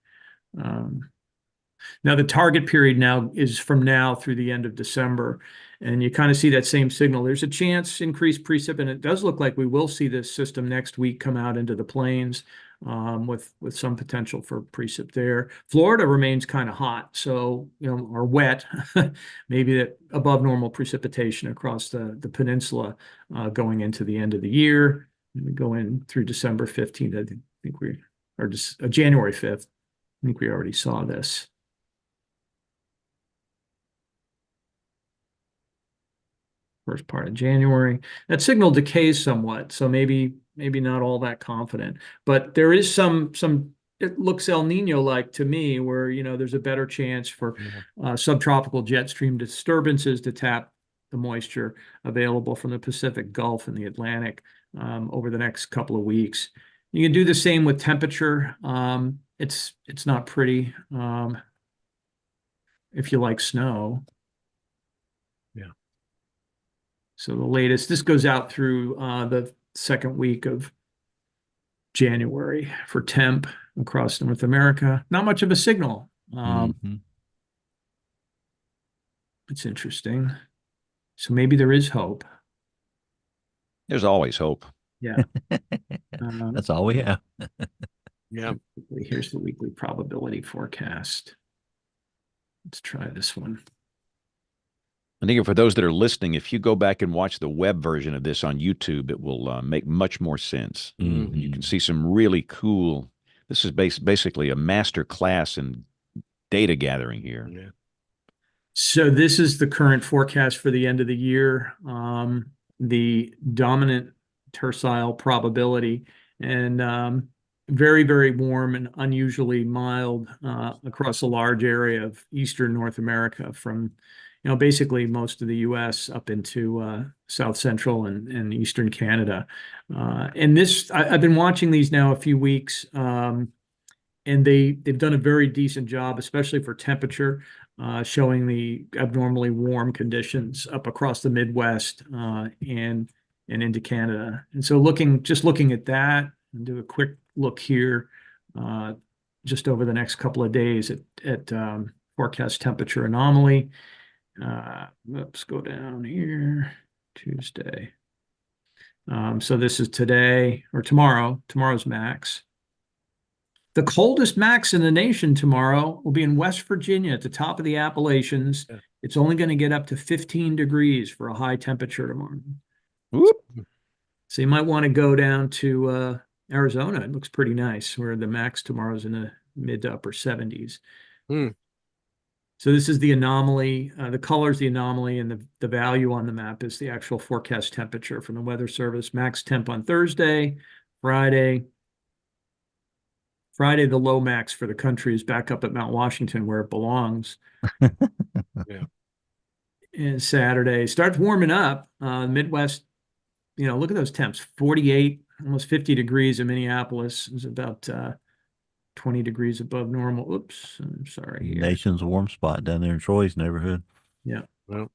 Now the target period now is from now through the end of December, and you kind of see that same signal. There's a chance increased precip, and it does look like we will see this system next week come out into the plains with some potential for precip there. Florida remains kind of hot, so or wet, maybe that above normal precipitation across the peninsula going into the end of the year. And we go in through December 15th. I think or just January 5th. I think we already saw this. First part of January. That signal decays somewhat, so maybe not all that confident. But there is some it looks El Nino-like to me, where there's a better chance for subtropical jet stream disturbances to tap the moisture available from the Pacific Gulf and the Atlantic over the next couple of weeks. You can do the same with temperature. It's not pretty if you like snow. So the latest, this goes out through the second week of January for temp across North America. Not much of a signal. It's interesting. So maybe there is hope. There's always hope. Yeah. That's all we have. Yeah. Here's the weekly probability forecast. Let's try this one. I think for those that are listening, if you go back and watch the web version of this on YouTube, it will make much more sense. You can see some really cool. This is basically a master class in data gathering here. Yeah. So this is the current forecast for the end of the year. The dominant tercile probability, and very, very warm and unusually mild across a large area of eastern North America, from basically most of the U.S. up into South Central and Eastern Canada. And this, I've been watching these now a few weeks, and they've done a very decent job, especially for temperature, showing the abnormally warm conditions up across the Midwest and into Canada. And so just looking at that, and do a quick look here, just over the next couple of days at forecast temperature anomaly. Let's go down here, Tuesday. So this is today or tomorrow's max. The coldest max in the nation tomorrow will be in West Virginia at the top of the Appalachians. Yeah. It's only going to get up to 15 degrees for a high temperature tomorrow. Whoop. So you might want to go down to Arizona. It looks pretty nice, where the max tomorrow is in the mid to upper 70s. So this is the anomaly. The color is the anomaly, and the value on the map is the actual forecast temperature from the Weather Service. Max temp on Thursday, Friday. Friday, the low max for the country is back up at Mount Washington, where it belongs. And Saturday starts warming up. Midwest, look at those temps, 48, almost 50 degrees in Minneapolis. It's about 20 degrees above normal. Oops, I'm sorry here. Nation's warm spot down there in Troy's neighborhood. Yeah. Well,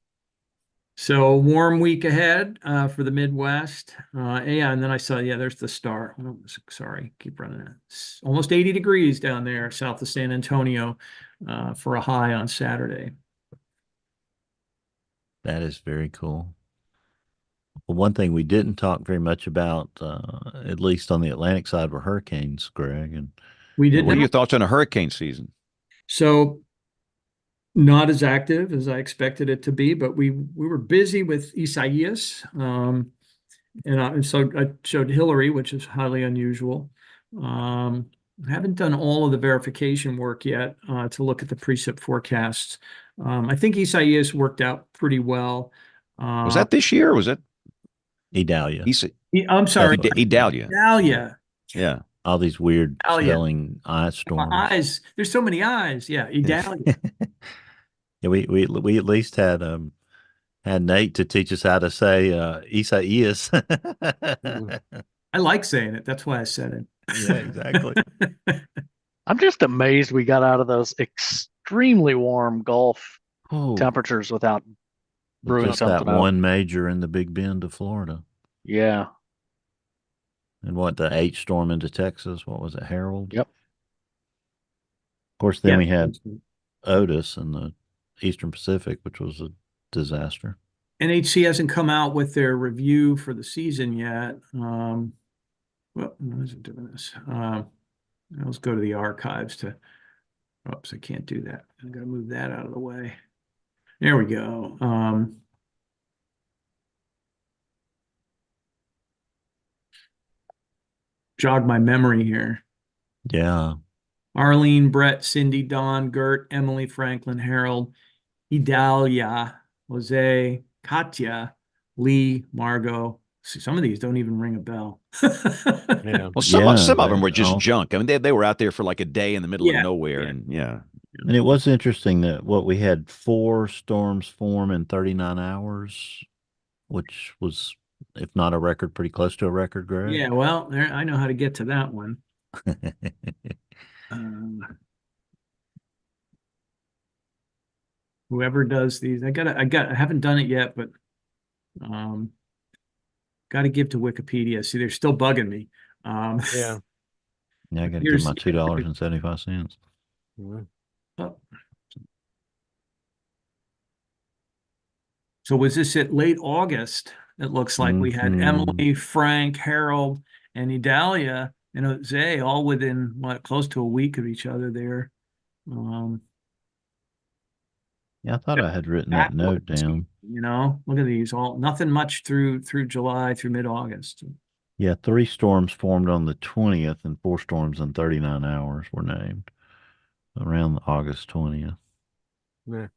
So warm week ahead for the Midwest. Yeah, and then I saw, there's the star. Oh, sorry, keep running it. It's almost 80 degrees down there south of San Antonio for a high on Saturday. That is very cool. Well, one thing we didn't talk very much about, at least on the Atlantic side, were hurricanes, Greg. And We did What are not. your thoughts on a hurricane season? So not as active as I expected it to be, but we were busy with Isaias. And so I showed Hillary, which is highly unusual. I haven't done all of the verification work yet to look at the precip forecasts. I think Isaias worked out pretty well. Was that this year? Or was it Idalia. I'm sorry, Idalia? Idalia. Yeah. All these weird Idalia. spelling ice storms. My eyes. There's so many eyes. Yeah, Idalia. Yeah, we at least had Nate to teach us how to say Isaias. I like saying it. That's why I said it. Yeah, exactly. I'm just amazed we got out of those extremely warm Gulf Oh, temperatures without brewing just that something up. one major in the Big Bend of Florida. Yeah. And what, the H storm into Texas? What was it, Harold? Yep. Of course, then Yeah. we had Otis in the Eastern Pacific, which was a disaster. NHC hasn't come out with their review for the season yet. Well, why is it doing this? Let's go to the archives to. Oops, I can't do that. I got to move that out of the way. There we go. Jog my memory here. Yeah. Arlene, Brett, Cindy, Dawn, Gert, Emily, Franklin, Harold, Idalia, Jose, Katya, Lee, Margot. See, some of these don't even ring a bell. yeah. Well, some of them were just all- junk. I mean, they were out there for like a day in the middle Yeah, of nowhere, yeah. and yeah. And it was interesting that we had 4 storms form in 39 hours, which was, if not a record, pretty close to a record, Greg. Yeah, well, I know how to get to that one. Whoever does these, I haven't done it yet, but got to give to Wikipedia. See, they're still bugging me. Yeah. Yeah, I got to give Here's- my $2.75. oh. So was this at late August? It looks like we had Mhm. Emily, Frank, Harold, and Idalia and Jose all within close to a week of each other there. Yeah, I thought I had written that note down. Look at these all nothing much through July through mid-August. Yeah, 3 storms formed on the 20th and 4 storms in 39 hours were named around August 20th. Yeah.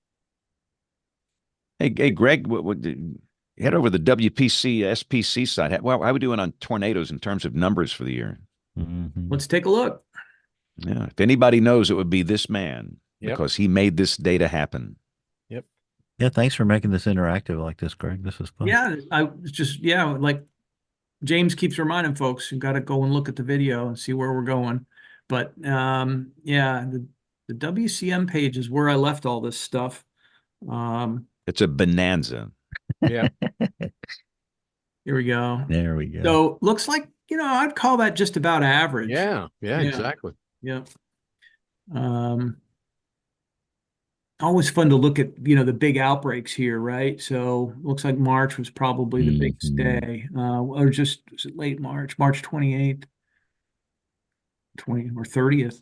Hey, Greg, head over the WPC SPC site. How are we doing on tornadoes in terms of numbers for the year? Mhm. Let's take a look. Yeah, if anybody knows, it would be this man because he made this data happen. Yeah, thanks for making this interactive like this, Greg. This is fun. Yeah, like James keeps reminding folks, you got to go and look at the video and see where we're going. But the WCM page is where I left all this stuff. It's a bonanza. Yeah. Here we go. There we go. So looks like, I'd call that just about average. Yeah. Yeah. Yeah. Exactly. Yeah. Always fun to look at, the big outbreaks here, right? So looks like March was probably the biggest day, or just was it late March, March 28th, 20 or 30th.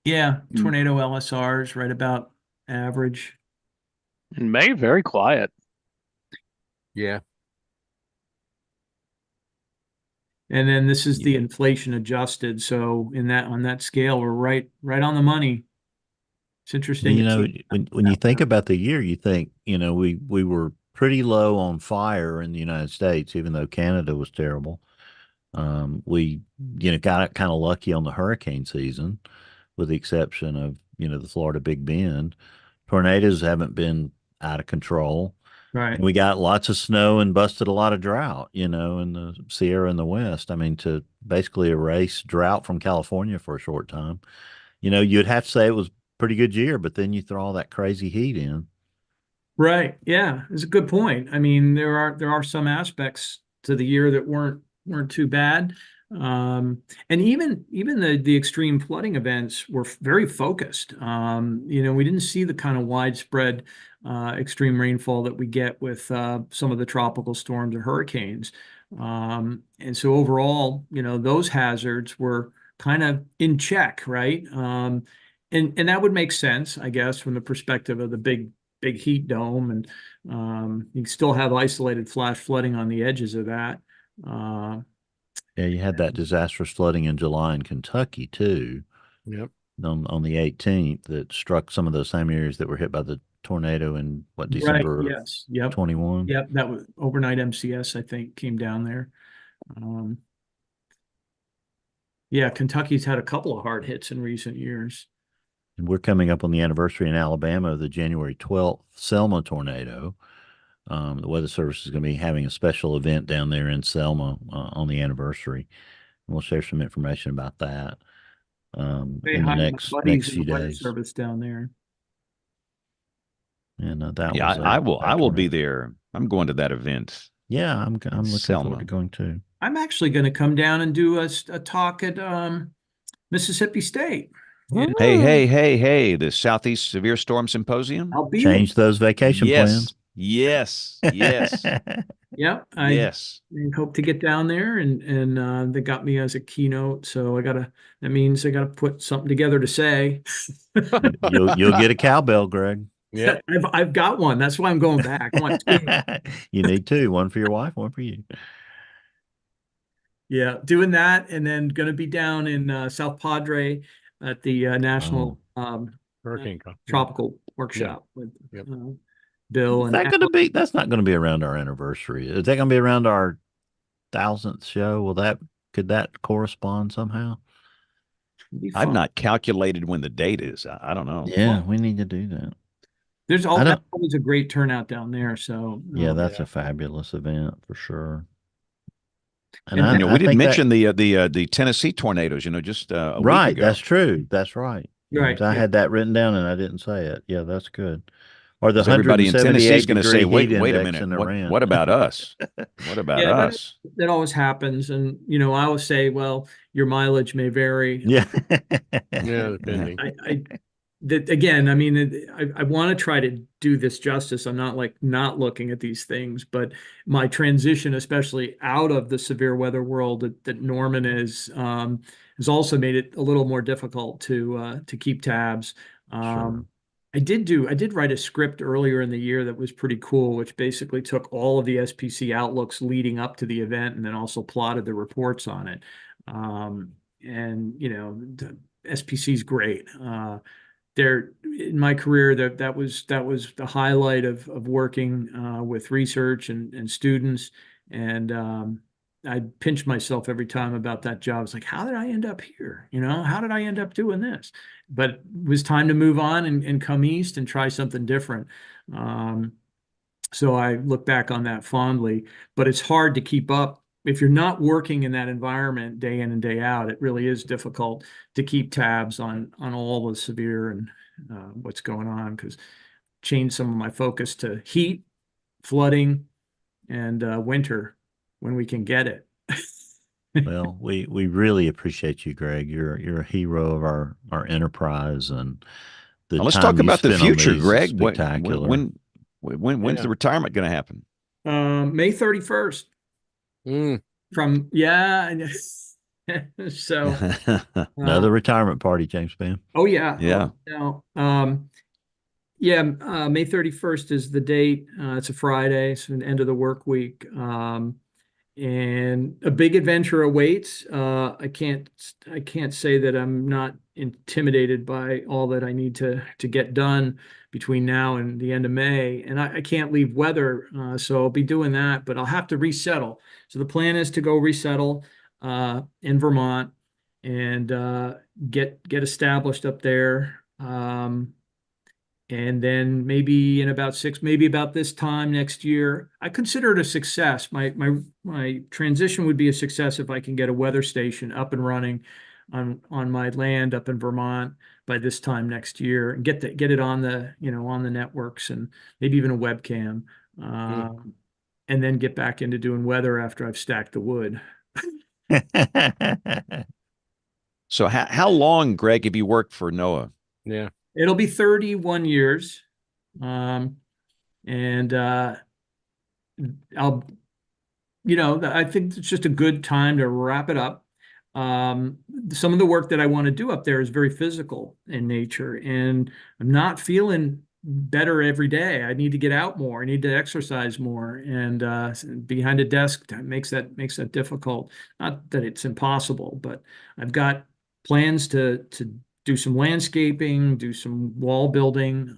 Tornado LSRs right about average. In May, very quiet. Yeah. And then this is the inflation adjusted. So on that scale, we're right on the money. It's interesting. When you think about the year, you think, we were pretty low on fire in the United States, even though Canada was terrible. We, got kind of lucky on the hurricane season with the exception of, the Florida Big Bend. Tornadoes haven't been out of control. Right. And we got lots of snow and busted a lot of drought, in the Sierra and the West. I mean, to basically erase drought from California for a short time, you'd have to say it was a pretty good year, but then you throw all that crazy heat in. Right. Yeah, it's a good point. I mean, there are some aspects to the year that weren't too bad. And even the extreme flooding events were very focused. We didn't see the kind of widespread extreme rainfall that we get with some of the tropical storms or hurricanes. And so overall, those hazards were kind of in check, right? And that would make sense, I guess, from the perspective of the big heat dome, and you still have isolated flash flooding on the edges of that. Yeah, you had that disastrous flooding in July in Kentucky too. Yep. On the 18th, that struck some of those same areas that were hit by the tornado in December Right. of Yes. Yep. 21. Yep. That was overnight MCS, I think, came down there. Yeah, Kentucky's had a couple of hard hits in recent years. And we're coming up on the anniversary in Alabama of the January 12th Selma tornado. The Weather Service is going to be having a special event down there in Selma on the anniversary. And we'll share some information about that in the next few Weather days. Service down there. And that Yeah, was I will. that I will be tornado. there. I'm going to that event. Yeah, I'm looking Selma. forward to going too. I'm actually going to come down and do a talk at Mississippi State. Hey! The Southeast Severe Storm Symposium. I'll be Change those vacation plans. Yes. Yeah, I hope to get down there, and they got me as a keynote. So that means I gotta put something together to say. You'll get a cowbell, Greg. Yeah. I've got one. That's why I'm going back. I want two. You need two, one for your wife, one for you. Yeah, doing that, and then going to be down in South Padre at the National Hurricane Tropical Workshop with Yep. Bill. Is that going to be? That's not going to be around our anniversary. Is that going to be around our 1000th show? Could that correspond somehow? I've not calculated when the date is. I don't know. Yeah, we need to do that. There's always a great turnout down there. So yeah, that's a fabulous event for sure. And we didn't mention the Tennessee tornadoes. Just a week ago. That's true. That's right. Right. I had that written down and I didn't say it. Yeah, that's good. Or the everybody in Tennessee is going to say, "Wait a minute. minute. What about us? What about us?" That always happens, and I always say, "Well, your mileage may vary." Yeah. Yeah, depending. Again, I mean, I want to try to do this justice. I'm not looking at these things, but my transition, especially out of the severe weather world that Norman is, has also made it a little more difficult to keep tabs. Sure. I did write a script earlier in the year that was pretty cool, which basically took all of the SPC outlooks leading up to the event and then also plotted the reports on it. And the SPC is great. There in my career, that was the highlight of working with research and students, and I pinch myself every time about that job. It's like, how did I end up here? How did I end up doing this? But it was time to move on and come east and try something different. So I look back on that fondly, but it's hard to keep up. If you're not working in that environment day in and day out, it really is difficult to keep tabs on all the severe and what's going on, because changed some of my focus to heat, flooding, and winter when we can get it. Well, we really appreciate you, Greg. You're a hero of our enterprise, and let's talk about the future, Greg. Spectacular. When's the retirement going to happen? May 31st. From so another retirement party, James Spann. Oh yeah. Yeah. May 31st is the date. It's a Friday, so the end of the work week. And a big adventure awaits. I can't say that I'm not intimidated by all that I need to get done between now and the end of May. And I can't leave weather, so I'll be doing that, but I'll have to resettle. So the plan is to go resettle in Vermont. and get established up there. And then maybe in maybe about this time next year, I consider it a success. My transition would be a success if I can get a weather station up and running on my land up in Vermont by this time next year, and get it on the on the networks, and maybe even a webcam, and then get back into doing weather after I've stacked the wood. So how long, Greg, have you worked for NOAA? Yeah. It'll be 31 years. And I'll, I think it's just a good time to wrap it up. Some of the work that I want to do up there is very physical in nature, and I'm not feeling better every day. I need to get out more. I need to exercise more, and behind a desk makes that difficult. Not that it's impossible, but I've got plans to do some landscaping, do some wall building,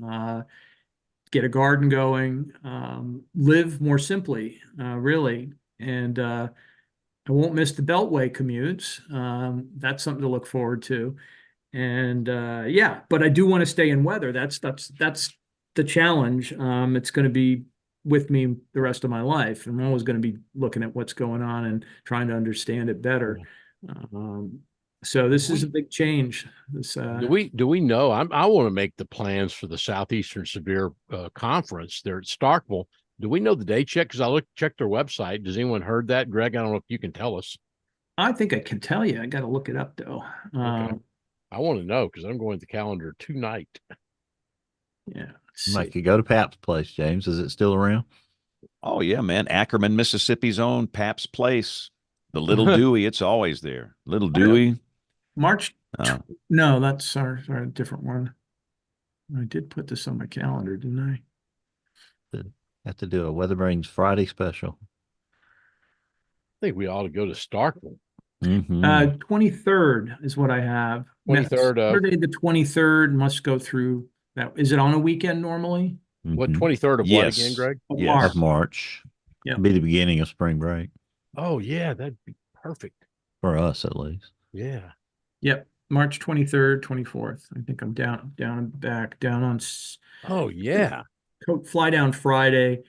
get a garden going, live more simply, really. And I won't miss the Beltway commutes. That's something to look forward to. And yeah, but I do want to stay in weather. That's the challenge. It's going to be with me the rest of my life. I'm always going to be looking at what's going on and trying to understand it better. So this is a big change. Do we know? I want to make the plans for the Southeastern Severe Conference there at Starkville. Do we know the date yet? Because checked their website. Does anyone heard that, Greg? I don't know if you can tell us. I think I can tell you. I got to look it up though. Okay. I want to know because I'm going to the calendar tonight. Yeah. Mike, you go to Pap's Place, James. Is it still around? Oh yeah, man. Ackerman, Mississippi's own Pap's Place. The Little Dewey, it's always there. Little Dewey. March. No, that's sorry, a different one. I did put this on my calendar, didn't I? Have to do a WeatherBrains Friday special. I think we ought to go to Starkville. 23rd is what I have. 23rd of Saturday, the 23rd must go through that. Is it on a weekend normally? What, 23rd of what again, Greg? Yes. Of March. Yeah. Be the beginning of spring break. Oh yeah, that'd be perfect. For us at least. Yeah. Yep. March 23rd, 24th. I think I'm down and back, down on. Oh yeah. Fly down Friday,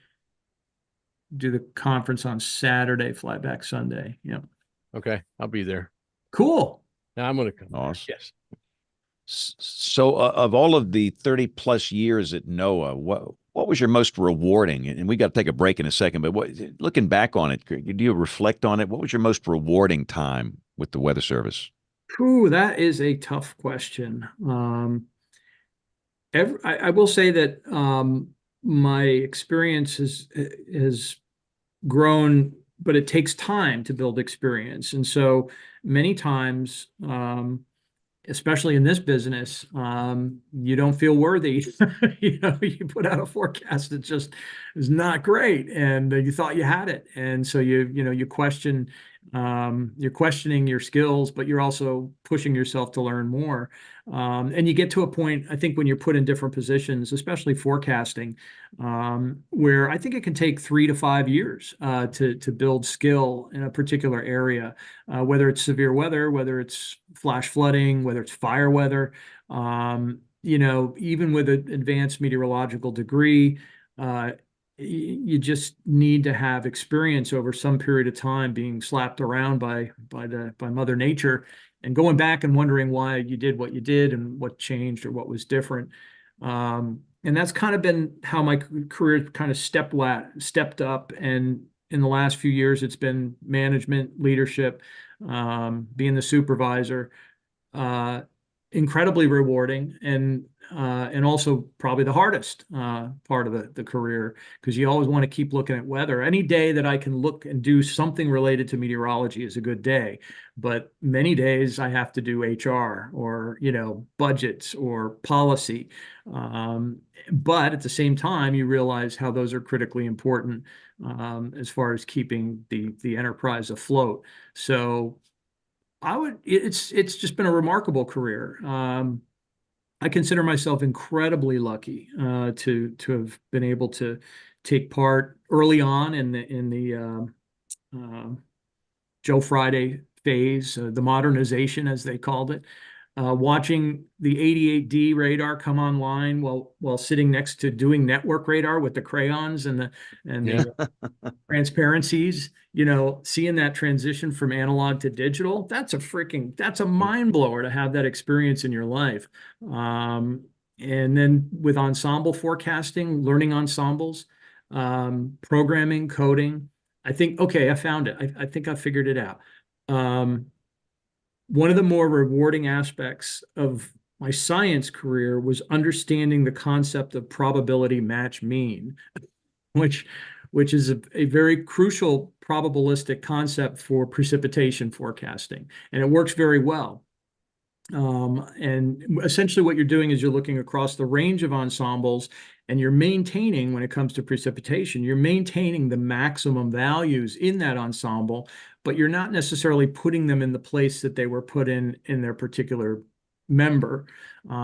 do the conference on Saturday, fly back Sunday. Yep. Okay, I'll be there. Cool. Now I'm going to come. Awesome. Yes. So of all of the 30 plus years at NOAA, what was your most rewarding? And we got to take a break in a second, but looking back on it, do you reflect on it? What was your most rewarding time with the Weather Service? Ooh, that is a tough question. I will say that my experience has grown, but it takes time to build experience. And so many times, especially in this business, you don't feel worthy. You put out a forecast that just is not great, and you thought you had it, and so you question. You're questioning your skills, but you're also pushing yourself to learn more. And you get to a point, I think, when you're put in different positions, especially forecasting, where I think it can take 3 to 5 years to build skill in a particular area, whether it's severe weather, whether it's flash flooding, whether it's fire weather. Even with an advanced meteorological degree, you just need to have experience over some period of time being slapped around by Mother Nature, and going back and wondering why you did what you did and what changed or what was different. And that's kind of been how my career kind of stepped up. And in the last few years, it's been management, leadership, being the supervisor, incredibly rewarding, and also probably the hardest part of the career, because you always want to keep looking at weather. Any day that I can look and do something related to meteorology is a good day, but many days I have to do HR or budgets or policy. But at the same time, you realize how those are critically important as far as keeping the enterprise afloat. So it's just been a remarkable career. I consider myself incredibly lucky to have been able to take part early on in the Joe Friday phase, the modernization, as they called it. Watching the 88D radar come online while sitting next to doing network radar with the crayons and the transparencies, seeing that transition from analog to digital, that's a mind blower to have that experience in your life. And then with ensemble forecasting, learning ensembles, programming, coding, I think, okay, I found it. I think I figured it out. One of the more rewarding aspects of my science career was understanding the concept of probability match mean, which is a very crucial probabilistic concept for precipitation forecasting, and it works very well. And essentially what you're doing is you're looking across the range of ensembles, and you're maintaining, when it comes to precipitation, you're maintaining the maximum values in that ensemble, but you're not necessarily putting them in the place that they were put in their particular member.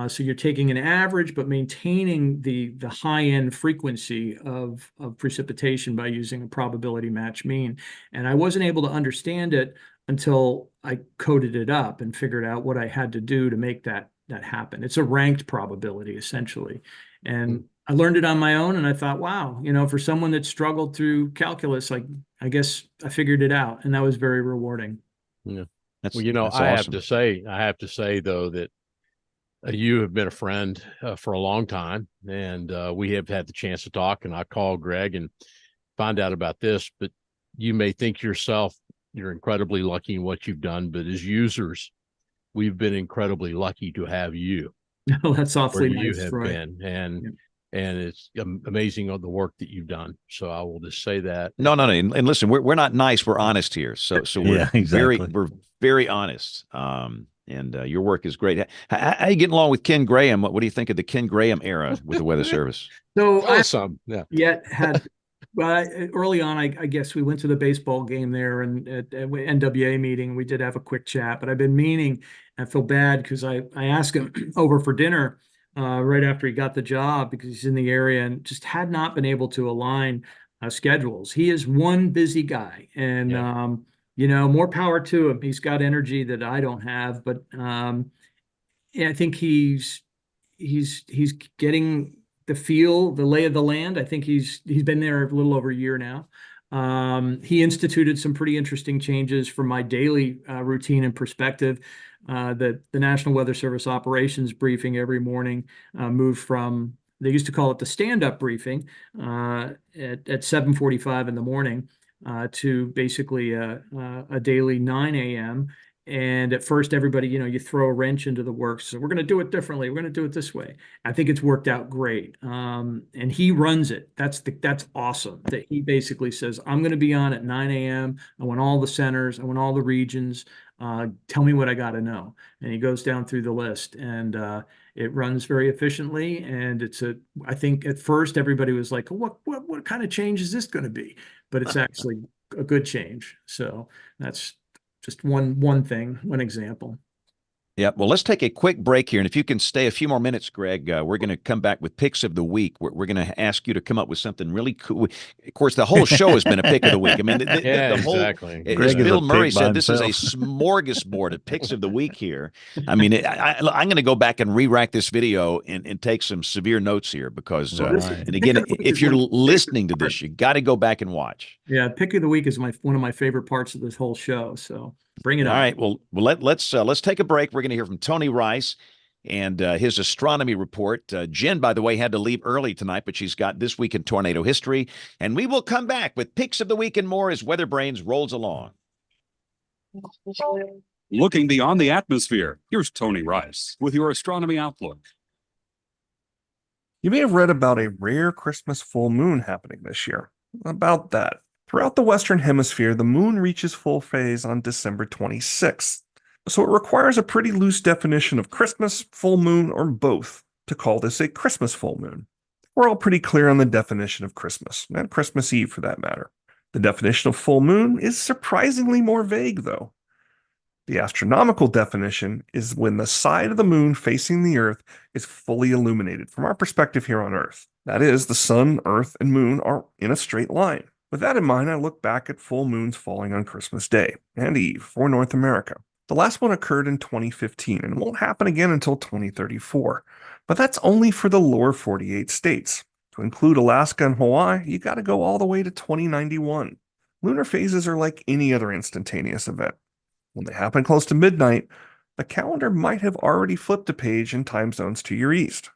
So you're taking an average, but maintaining the high-end frequency of precipitation by using a probability match mean. And I wasn't able to understand it until I coded it up and figured out what I had to do to make that happen. It's a ranked probability, essentially. And I learned it on my own, and I thought, wow, for someone that struggled through calculus, I guess I figured it out, and that was very rewarding. Yeah. That's I awesome. have to say though that you have been a friend for a long time, and we have had the chance to talk. And I called Greg and find out about this, but you may think yourself you're incredibly lucky in what you've done, but as users, we've been incredibly lucky to have you. Oh, that's awfully where nice, you have Troy. been, and it's amazing of the work that you've done. So I will just say that. No. And listen, we're not nice. We're honest here. So we're we're very honest. And your work is great. How are you getting along with Ken Graham? What do you think of the Ken Graham era with the Weather Service? So early on, I guess we went to the baseball game there and at NWA meeting. We did have a quick chat, but I've been meaning, I feel bad because I asked him over for dinner right after he got the job because he's in the area and just had not been able to align schedules. He is one busy guy, and more power to him. He's got energy that I don't have, but I think he's getting the lay of the land. I think he's been there a little over a year now. He instituted some pretty interesting changes for my daily routine and perspective. The National Weather Service operations briefing every morning moved from, they used to call it the stand-up briefing at 7:45 in the morning to basically a daily 9 a.m. And at first, everybody, you throw a wrench into the works. So we're going to do it differently. We're going to do it this way. I think it's worked out great. And he runs it. That's awesome that he basically says, I'm going to be on at 9 a.m. I want all the centers. I want all the regions. Tell me what I got to know. And he goes down through the list, and it runs very efficiently. And I think at first everybody was like, what kind of change is this going to be? But it's actually a good change. So that's just one thing, one example. Yeah. Well, let's take a quick break here. And if you can stay a few more minutes, Greg, we're going to come back with picks of the week. We're going to ask you to come up with something really cool. Of course, the whole show has been a pick of the week. I mean, the whole, exactly. As Bill Murray said, this is a smorgasbord of picks of the week here. I mean, I'm going to go back and re-rack this video and take some severe notes here because, and again, if you're listening to this, you got to go back and watch. Yeah. Pick of the week is one of my favorite parts of this whole show. So bring it on. All right. Well, let's take a break. We're going to hear from Tony Rice and his astronomy report. Jen, by the way, had to leave early tonight, but she's got This Week in Tornado History. And we will come back with picks of the week and more as WeatherBrains rolls along. Looking beyond the atmosphere, here's Tony Rice with your astronomy outlook. You may have read about a rare Christmas full moon happening this year. About that. Throughout the Western Hemisphere, the moon reaches full phase on December 26th. So it requires a pretty loose definition of Christmas, full moon, or both to call this a Christmas full moon. We're all pretty clear on the definition of Christmas, and Christmas Eve for that matter. The definition of full moon is surprisingly more vague, though. The astronomical definition is when the side of the moon facing the Earth is fully illuminated from our perspective here on Earth. That is, the sun, Earth, and moon are in a straight line. With that in mind, I look back at full moons falling on Christmas Day and Eve for North America. The last one occurred in 2015 and won't happen again until 2034. But that's only for the lower 48 states. To include Alaska and Hawaii, you got to go all the way to 2091. Lunar phases are like any other instantaneous event. When they happen close to midnight, the calendar might have already flipped a page in time zones to your east.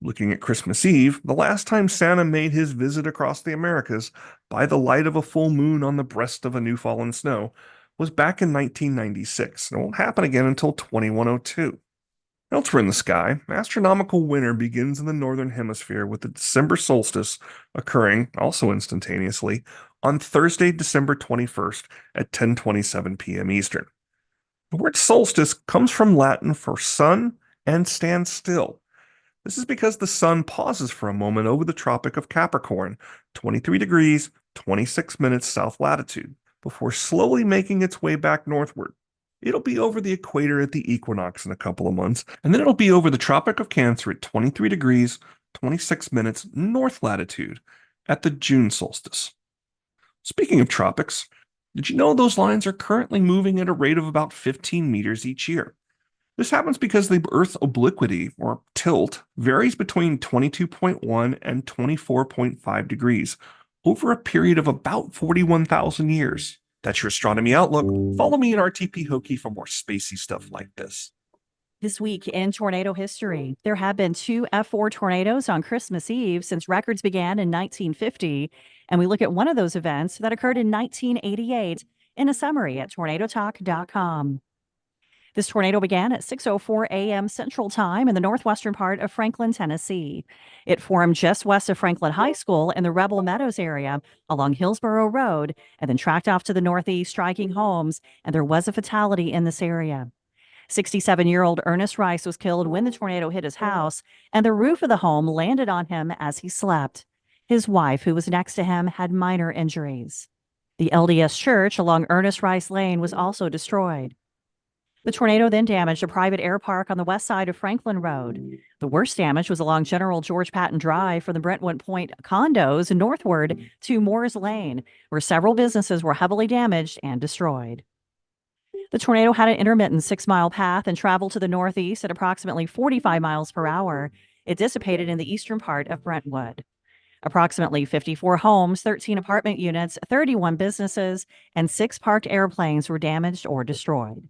Looking at Christmas Eve, the last time Santa made his visit across the Americas by the light of a full moon on the breast of a new fallen snow was back in 1996, and it won't happen again until 2102. Elsewhere in the sky, astronomical winter begins in the northern hemisphere with the December solstice occurring, also instantaneously, on Thursday, December 21st at 10:27 p.m. Eastern. The word solstice comes from Latin for sun and stand still. This is because the sun pauses for a moment over the Tropic of Capricorn, 23 degrees, 26 minutes south latitude, before slowly making its way back northward. It'll be over the equator at the equinox in a couple of months, and then it'll be over the Tropic of Cancer at 23 degrees, 26 minutes north latitude at the June solstice. Speaking of tropics, did you know those lines are currently moving at a rate of about 15 meters each year? This happens because the Earth's obliquity, or tilt, varies between 22.1 and 24.5 degrees over a period of about 41,000 years. That's your astronomy outlook. Follow me in RTP Hokie for more spacey stuff like this. This week in tornado history, there have been 2 F4 tornadoes on Christmas Eve since records began in 1950. And we look at one of those events that occurred in 1988 in a summary at tornadotalk.com. This tornado began at 6:04 a.m. Central Time in the northwestern part of Franklin, Tennessee. It formed just west of Franklin High School in the Rebel Meadows area along Hillsborough Road and then tracked off to the northeast, striking homes, and there was a fatality in this area. 67-year-old Ernest Rice was killed when the tornado hit his house, and the roof of the home landed on him as he slept. His wife, who was next to him, had minor injuries. The LDS Church along Ernest Rice Lane was also destroyed. The tornado then damaged a private air park on the west side of Franklin Road. The worst damage was along General George Patton Drive from the Brentwood Point condos northward to Moores Lane, where several businesses were heavily damaged and destroyed. The tornado had an intermittent 6-mile path and traveled to the northeast at approximately 45 miles per hour. It dissipated in the eastern part of Brentwood. Approximately 54 homes, 13 apartment units, 31 businesses, and 6 parked airplanes were damaged or destroyed.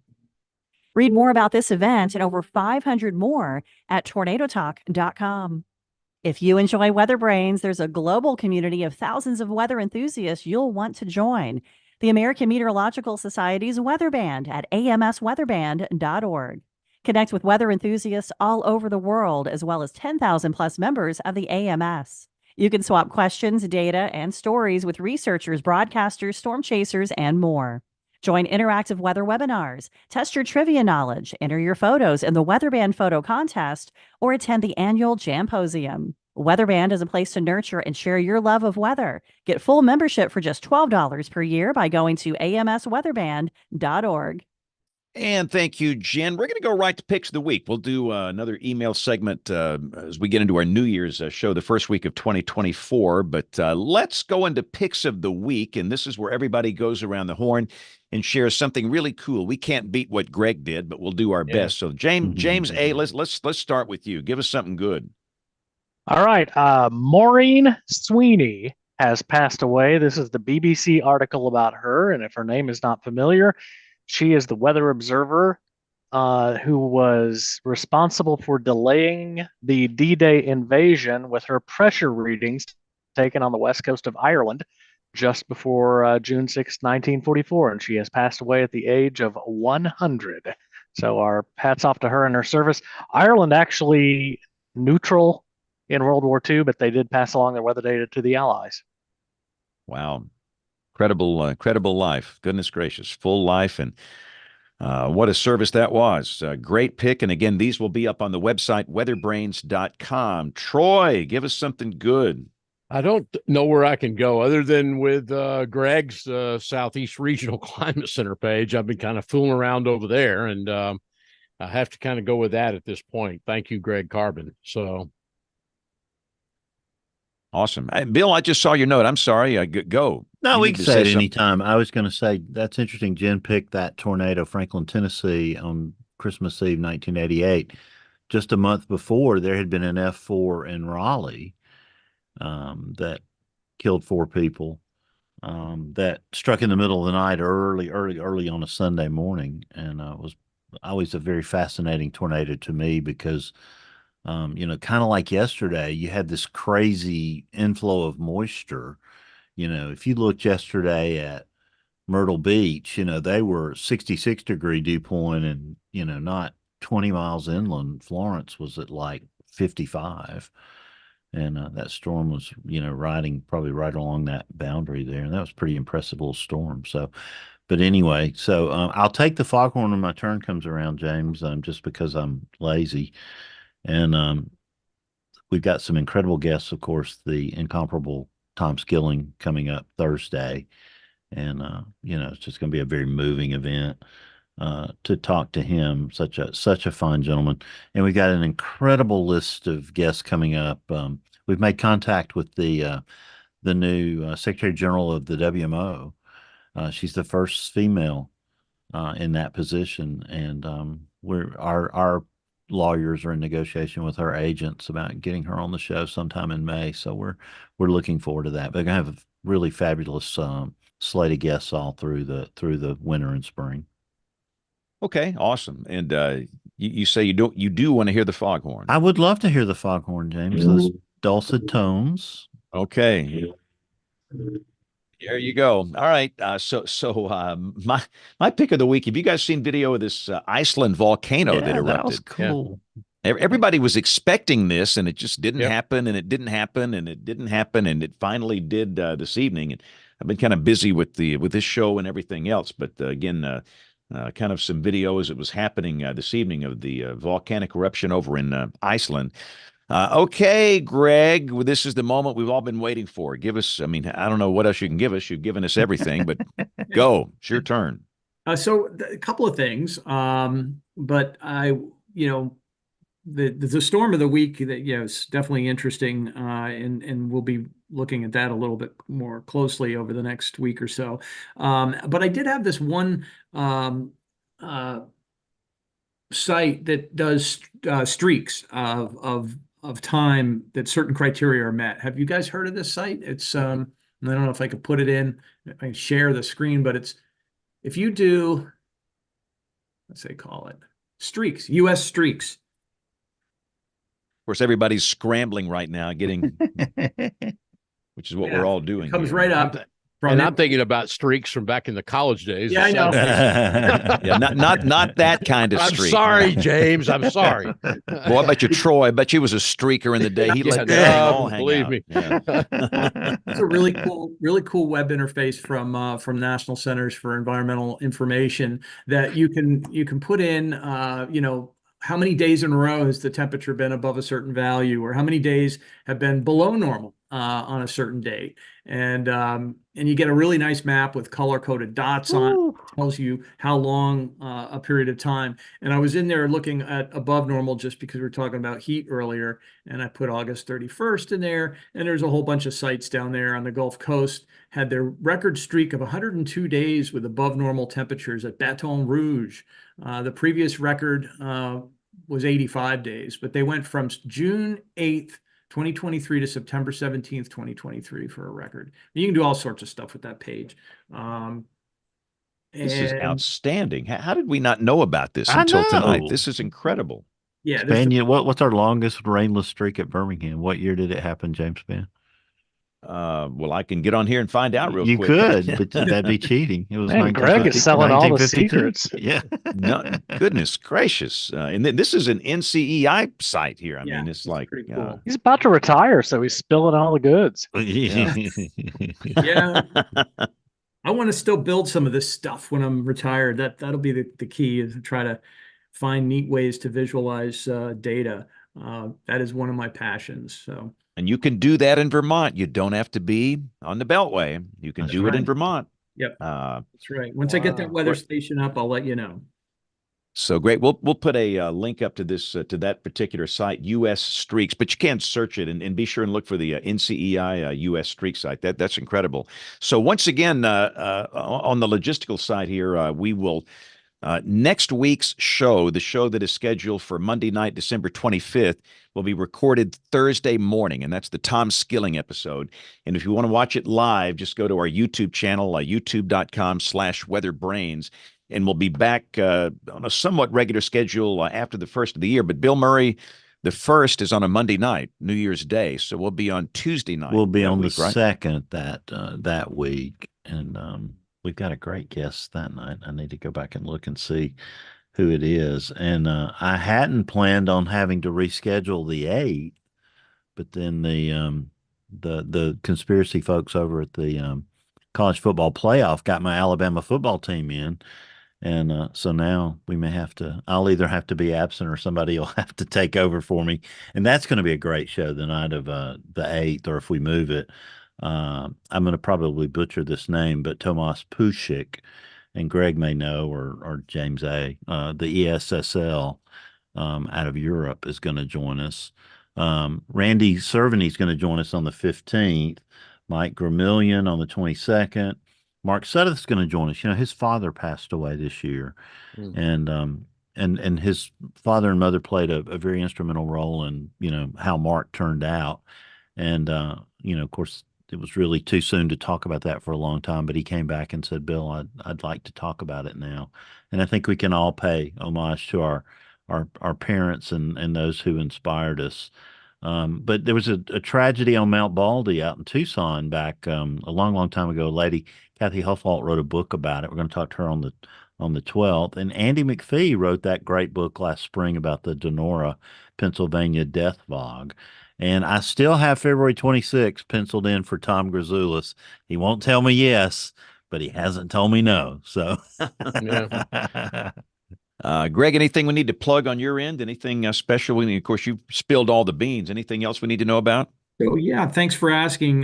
Read more about this event and over 500 more at tornadotalk.com. If you enjoy WeatherBrains, there's a global community of thousands of weather enthusiasts you'll want to join. The American Meteorological Society's Weather Band at amsweatherband.org. Connect with weather enthusiasts all over the world, as well as 10,000 plus members of the AMS. You can swap questions, data, and stories with researchers, broadcasters, storm chasers, and more. Join interactive weather webinars, test your trivia knowledge, enter your photos in the WeatherBand photo contest, or attend the annual Jamposium. WeatherBand is a place to nurture and share your love of weather. Get full membership for just $12 per year by going to amsweatherband.org. And thank you, Jen. We're going to go right to Picks of the Week. We'll do another email segment as we get into our New Year's show, the first week of 2024. But let's go into Picks of the Week. And this is where everybody goes around the horn and shares something really cool. We can't beat what Greg did, but we'll do our best. So James A., let's start with you. Give us something good. All right. Maureen Sweeney has passed away. This is the BBC article about her. And if her name is not familiar, she is the weather observer who was responsible for delaying the D-Day invasion with her pressure readings taken on the west coast of Ireland just before June 6, 1944. And she has passed away at the age of 100. So our hats off to her and her service. Ireland actually neutral in World War II, but they did pass along their weather data to the Allies. Wow. Credible life. Goodness gracious. Full life. And what a service that was. Great pick. And again, these will be up on the website, weatherbrains.com. Troy, give us something good. I don't know where I can go other than with Greg's Southeast Regional Climate Center page. I've been kind of fooling around over there, and I have to kind of go with that at this point. Thank you, Greg Carbon. So awesome. Bill, I just saw your note. I'm sorry. Go. No, You we need can to say say it something. anytime. I was going to say that's interesting. Jen picked that tornado, Franklin, Tennessee, on Christmas Eve, 1988. Just a month before, there had been an F4 in Raleigh that killed 4 people. That struck in the middle of the night, early on a Sunday morning, and was always a very fascinating tornado to me because, kind of like yesterday, you had this crazy inflow of moisture. If you looked yesterday at Myrtle Beach, they were 66-degree dew point, and not 20 miles inland. Florence was at like 55. And that storm was, riding probably right along that boundary there. And that was a pretty impressive little storm. So, but anyway, so I'll take the foghorn when my turn comes around, James, just because I'm lazy. And we've got some incredible guests, of course, the incomparable Tom Skilling coming up Thursday. And, it's just going to be a very moving event. To talk to him, such a fine gentleman, and we got an incredible list of guests coming up. We've made contact with the new Secretary General of the WMO. She's the first female in that position, and our lawyers are in negotiation with her agents about getting her on the show sometime in May. So we're looking forward to that. They're gonna have a really fabulous slate of guests all through the winter and spring. Okay, awesome. And you say you do want to hear the foghorn. I would love to hear the foghorn, James. Those dulcet tones. Okay. There you go. All right. My pick of the week. Have you guys seen video of this Iceland volcano that Yeah, erupted? that was cool. Everybody was expecting this, and it just didn't Yep. happen, and it didn't happen, and it didn't happen, and it finally did this evening. And I've been kind of busy with this show and everything else, but again, kind of some video as it was happening this evening of the volcanic eruption over in Iceland. Okay, Greg, well, this is the moment we've all been waiting for. Give us, I mean, I don't know what else you can give us. You've given us everything, but go. It's your turn. So a couple of things, but the storm of the week that is definitely interesting, and we'll be looking at that a little bit more closely over the next week or so. But I did have this one site that does streaks of time that certain criteria are met. Have you guys heard of this site? It's I don't know if I could put it in. I can share the screen, but it's if you do, let's say call it streaks, U.S. streaks. Of course, everybody's scrambling right now, getting, which is what we're all doing. It comes here. right up. And I'm thinking about streaks from back in the college days. Yeah, I know. Yeah, not that kind of I'm streak. sorry, James. I'm sorry. Boy, I bet you Troy. I bet you was a streaker in the day. He let that thing all hang believe out. me. Yeah. It's a really cool web interface from National Centers for Environmental Information that you can put in, how many days in a row has the temperature been above a certain value, or how many days have been below normal on a certain date, and you get a really nice map with color-coded dots on it. It tells you how long a period of time. And I was in there looking at above normal just because we were talking about heat earlier, and I put August 31st in there, and there's a whole bunch of sites down there on the Gulf Coast had their record streak of 102 days with above normal temperatures at Baton Rouge. The previous record was 85 days, but they went from June 8th, 2023 to September 17th, 2023 for a record. You can do all sorts of stuff with that page. This is outstanding. How did we not know about this until tonight? This is incredible. Yeah. Span, what's our longest rainless streak at Birmingham? What year did it happen, James Span? Well, I can get on here and find out real quick. You could, but that'd be cheating. It was Man, Greg is selling all the secrets. Yeah. No, goodness gracious. And then this is an NCEI site here. I mean, it's like pretty cool. He's about to retire, so he's spilling all the goods. Yeah. Yeah. I want to still build some of this stuff when I'm retired. That'll be the key, is to try to find neat ways to visualize data. That is one of my passions. So. And you can do that in Vermont. You don't have to be on the Beltway. You can do it in Vermont. Yep. That's right. Once I get that weather station up, I'll let you know. So great. We'll put a link up to this to that particular site, U.S. Streaks, but you can search it and be sure and look for the NCEI U.S. Streak site. That's incredible. So once again, on the logistical side here, we will next week's show, the show that is scheduled for Monday night, December 25th, will be recorded Thursday morning, and that's the Tom Skilling episode. And if you want to watch it live, just go to our YouTube channel, youtube.com/WeatherBrains. And we'll be back on a somewhat regular schedule after the first of the year. But Bill Murray, the first is on a Monday night, New Year's Day. So we'll be on Tuesday night. We'll be on week, the right? second that week. And we've got a great guest that night. I need to go back and look and see who it is. And I hadn't planned on having to reschedule the 8th, but then the conspiracy folks over at the college football playoff got my Alabama football team in. And so now we may have to, I'll either have to be absent or somebody will have to take over for me. And that's going to be a great show the night of the 8th, or if we move it. I'm going to probably butcher this name, but Tomas Pushik, and Greg may know, or James A., the ESSL out of Europe is going to join us. Randy Cerveny is going to join us on the 15th. Mike Gramillion on the 22nd. Mark Sudduth's going to join us. You know, his father passed away this year, and his father and mother played a very instrumental role in, you know, how Mark turned out. And you know, of course, it was really too soon to talk about that for a long time, but he came back and said, Bill, I'd like to talk about it now. And I think we can all pay homage to our parents and those who inspired us. But there was a tragedy on Mount Baldy out in Tucson back a long time ago. A lady, Kathy Huffalt, wrote a book about it. We're going to talk to her on the 12th. And Andy McPhee wrote that great book last spring about the Donora, Pennsylvania death fog. And I still have February 26th penciled in for Tom Grazoulis. He won't tell me yes, but he hasn't told me no. So, Greg, anything we need to plug on your end? Anything special? Of course, you've spilled all the beans. Anything else we need to know about? So yeah, thanks for asking.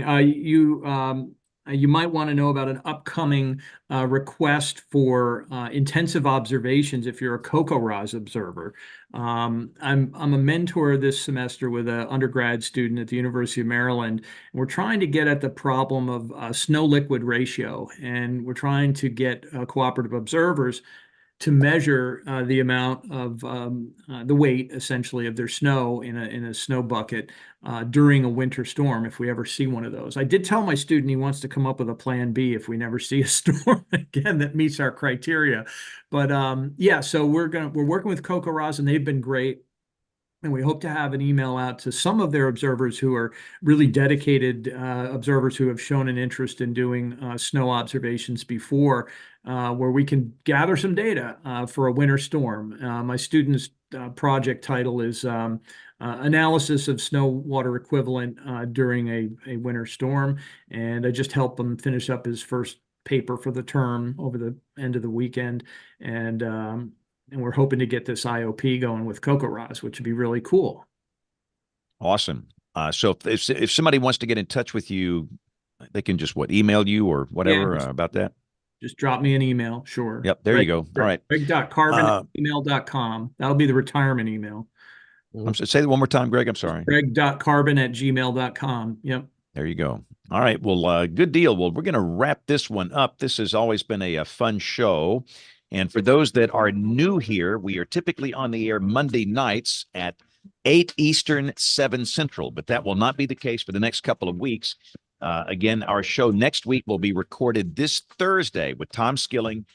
You might want to know about an upcoming request for intensive observations if you're a CocoRoz observer. I'm a mentor this semester with an undergrad student at the University of Maryland. And we're trying to get at the problem of snow liquid ratio, and we're trying to get cooperative observers to measure the amount of the weight, essentially, of their snow in a snow bucket during a winter storm, if we ever see one of those. I did tell my student he wants to come up with a plan B if we never see a storm again that meets our criteria. But yeah, so we're working with CocoRoz, and they've been great. And we hope to have an email out to some of their observers who are really dedicated observers who have shown an interest in doing snow observations before, where we can gather some data for a winter storm. My student's project title is Analysis of Snow Water Equivalent during a winter storm. And I just helped him finish up his first paper for the term over the end of the weekend. And we're hoping to get this IOP going with CocoRoz, which would be really cool. Awesome. So if somebody wants to get in touch with you, they can just email you or whatever about that? Just drop me an email. Sure. Yep. There you go. All right. Greg.carbon@gmail.com. That'll be the retirement email. Say that one more time, Greg. I'm sorry. Greg.carbon@gmail.com. Yep. There you go. All right. Well, good deal. Well, we're going to wrap this one up. This has always been a fun show. And for those that are new here, we are typically on the air Monday nights at 8 Eastern, 7 Central, but that will not be the case for the next couple of weeks. Again, our show next week will be recorded this Thursday with Tom Skilling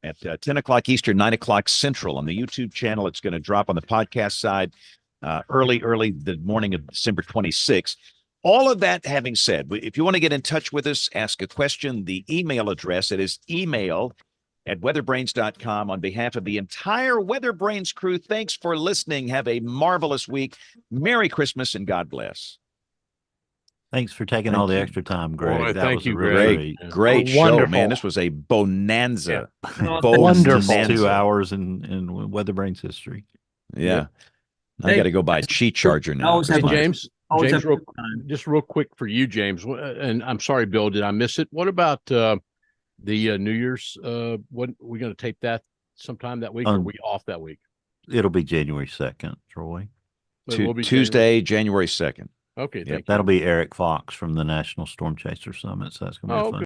at 10 o'clock Eastern, 9 o'clock Central on the YouTube channel. It's going to drop on the podcast side early the morning of December 26th. All of that having said, if you want to get in touch with us, ask a question, the email address, it is email@weatherbrains.com. On behalf of the entire WeatherBrains crew, thanks for listening. Have a marvelous week. Merry Christmas and God bless. Thanks for taking all the extra time, Greg. Boy, that thank was you, really Great show, wonderful. man. This was a bonanza. Wonderful. 2 hours in WeatherBrains history. Yeah. I got to go buy a cheat charger now. Always have a- James, Always have real, a good time. just real quick for you, James, and I'm sorry, Bill, did I miss it? What about the New Year's? What we're going to tape that sometime that week, or are we off that week? It'll be January 2nd, Troy. But it will be Tuesday, January 2nd. Okay, Yep, thank you. that'll be Eric Fox from the National Storm Chaser Summit. So that's going to be Oh, fun.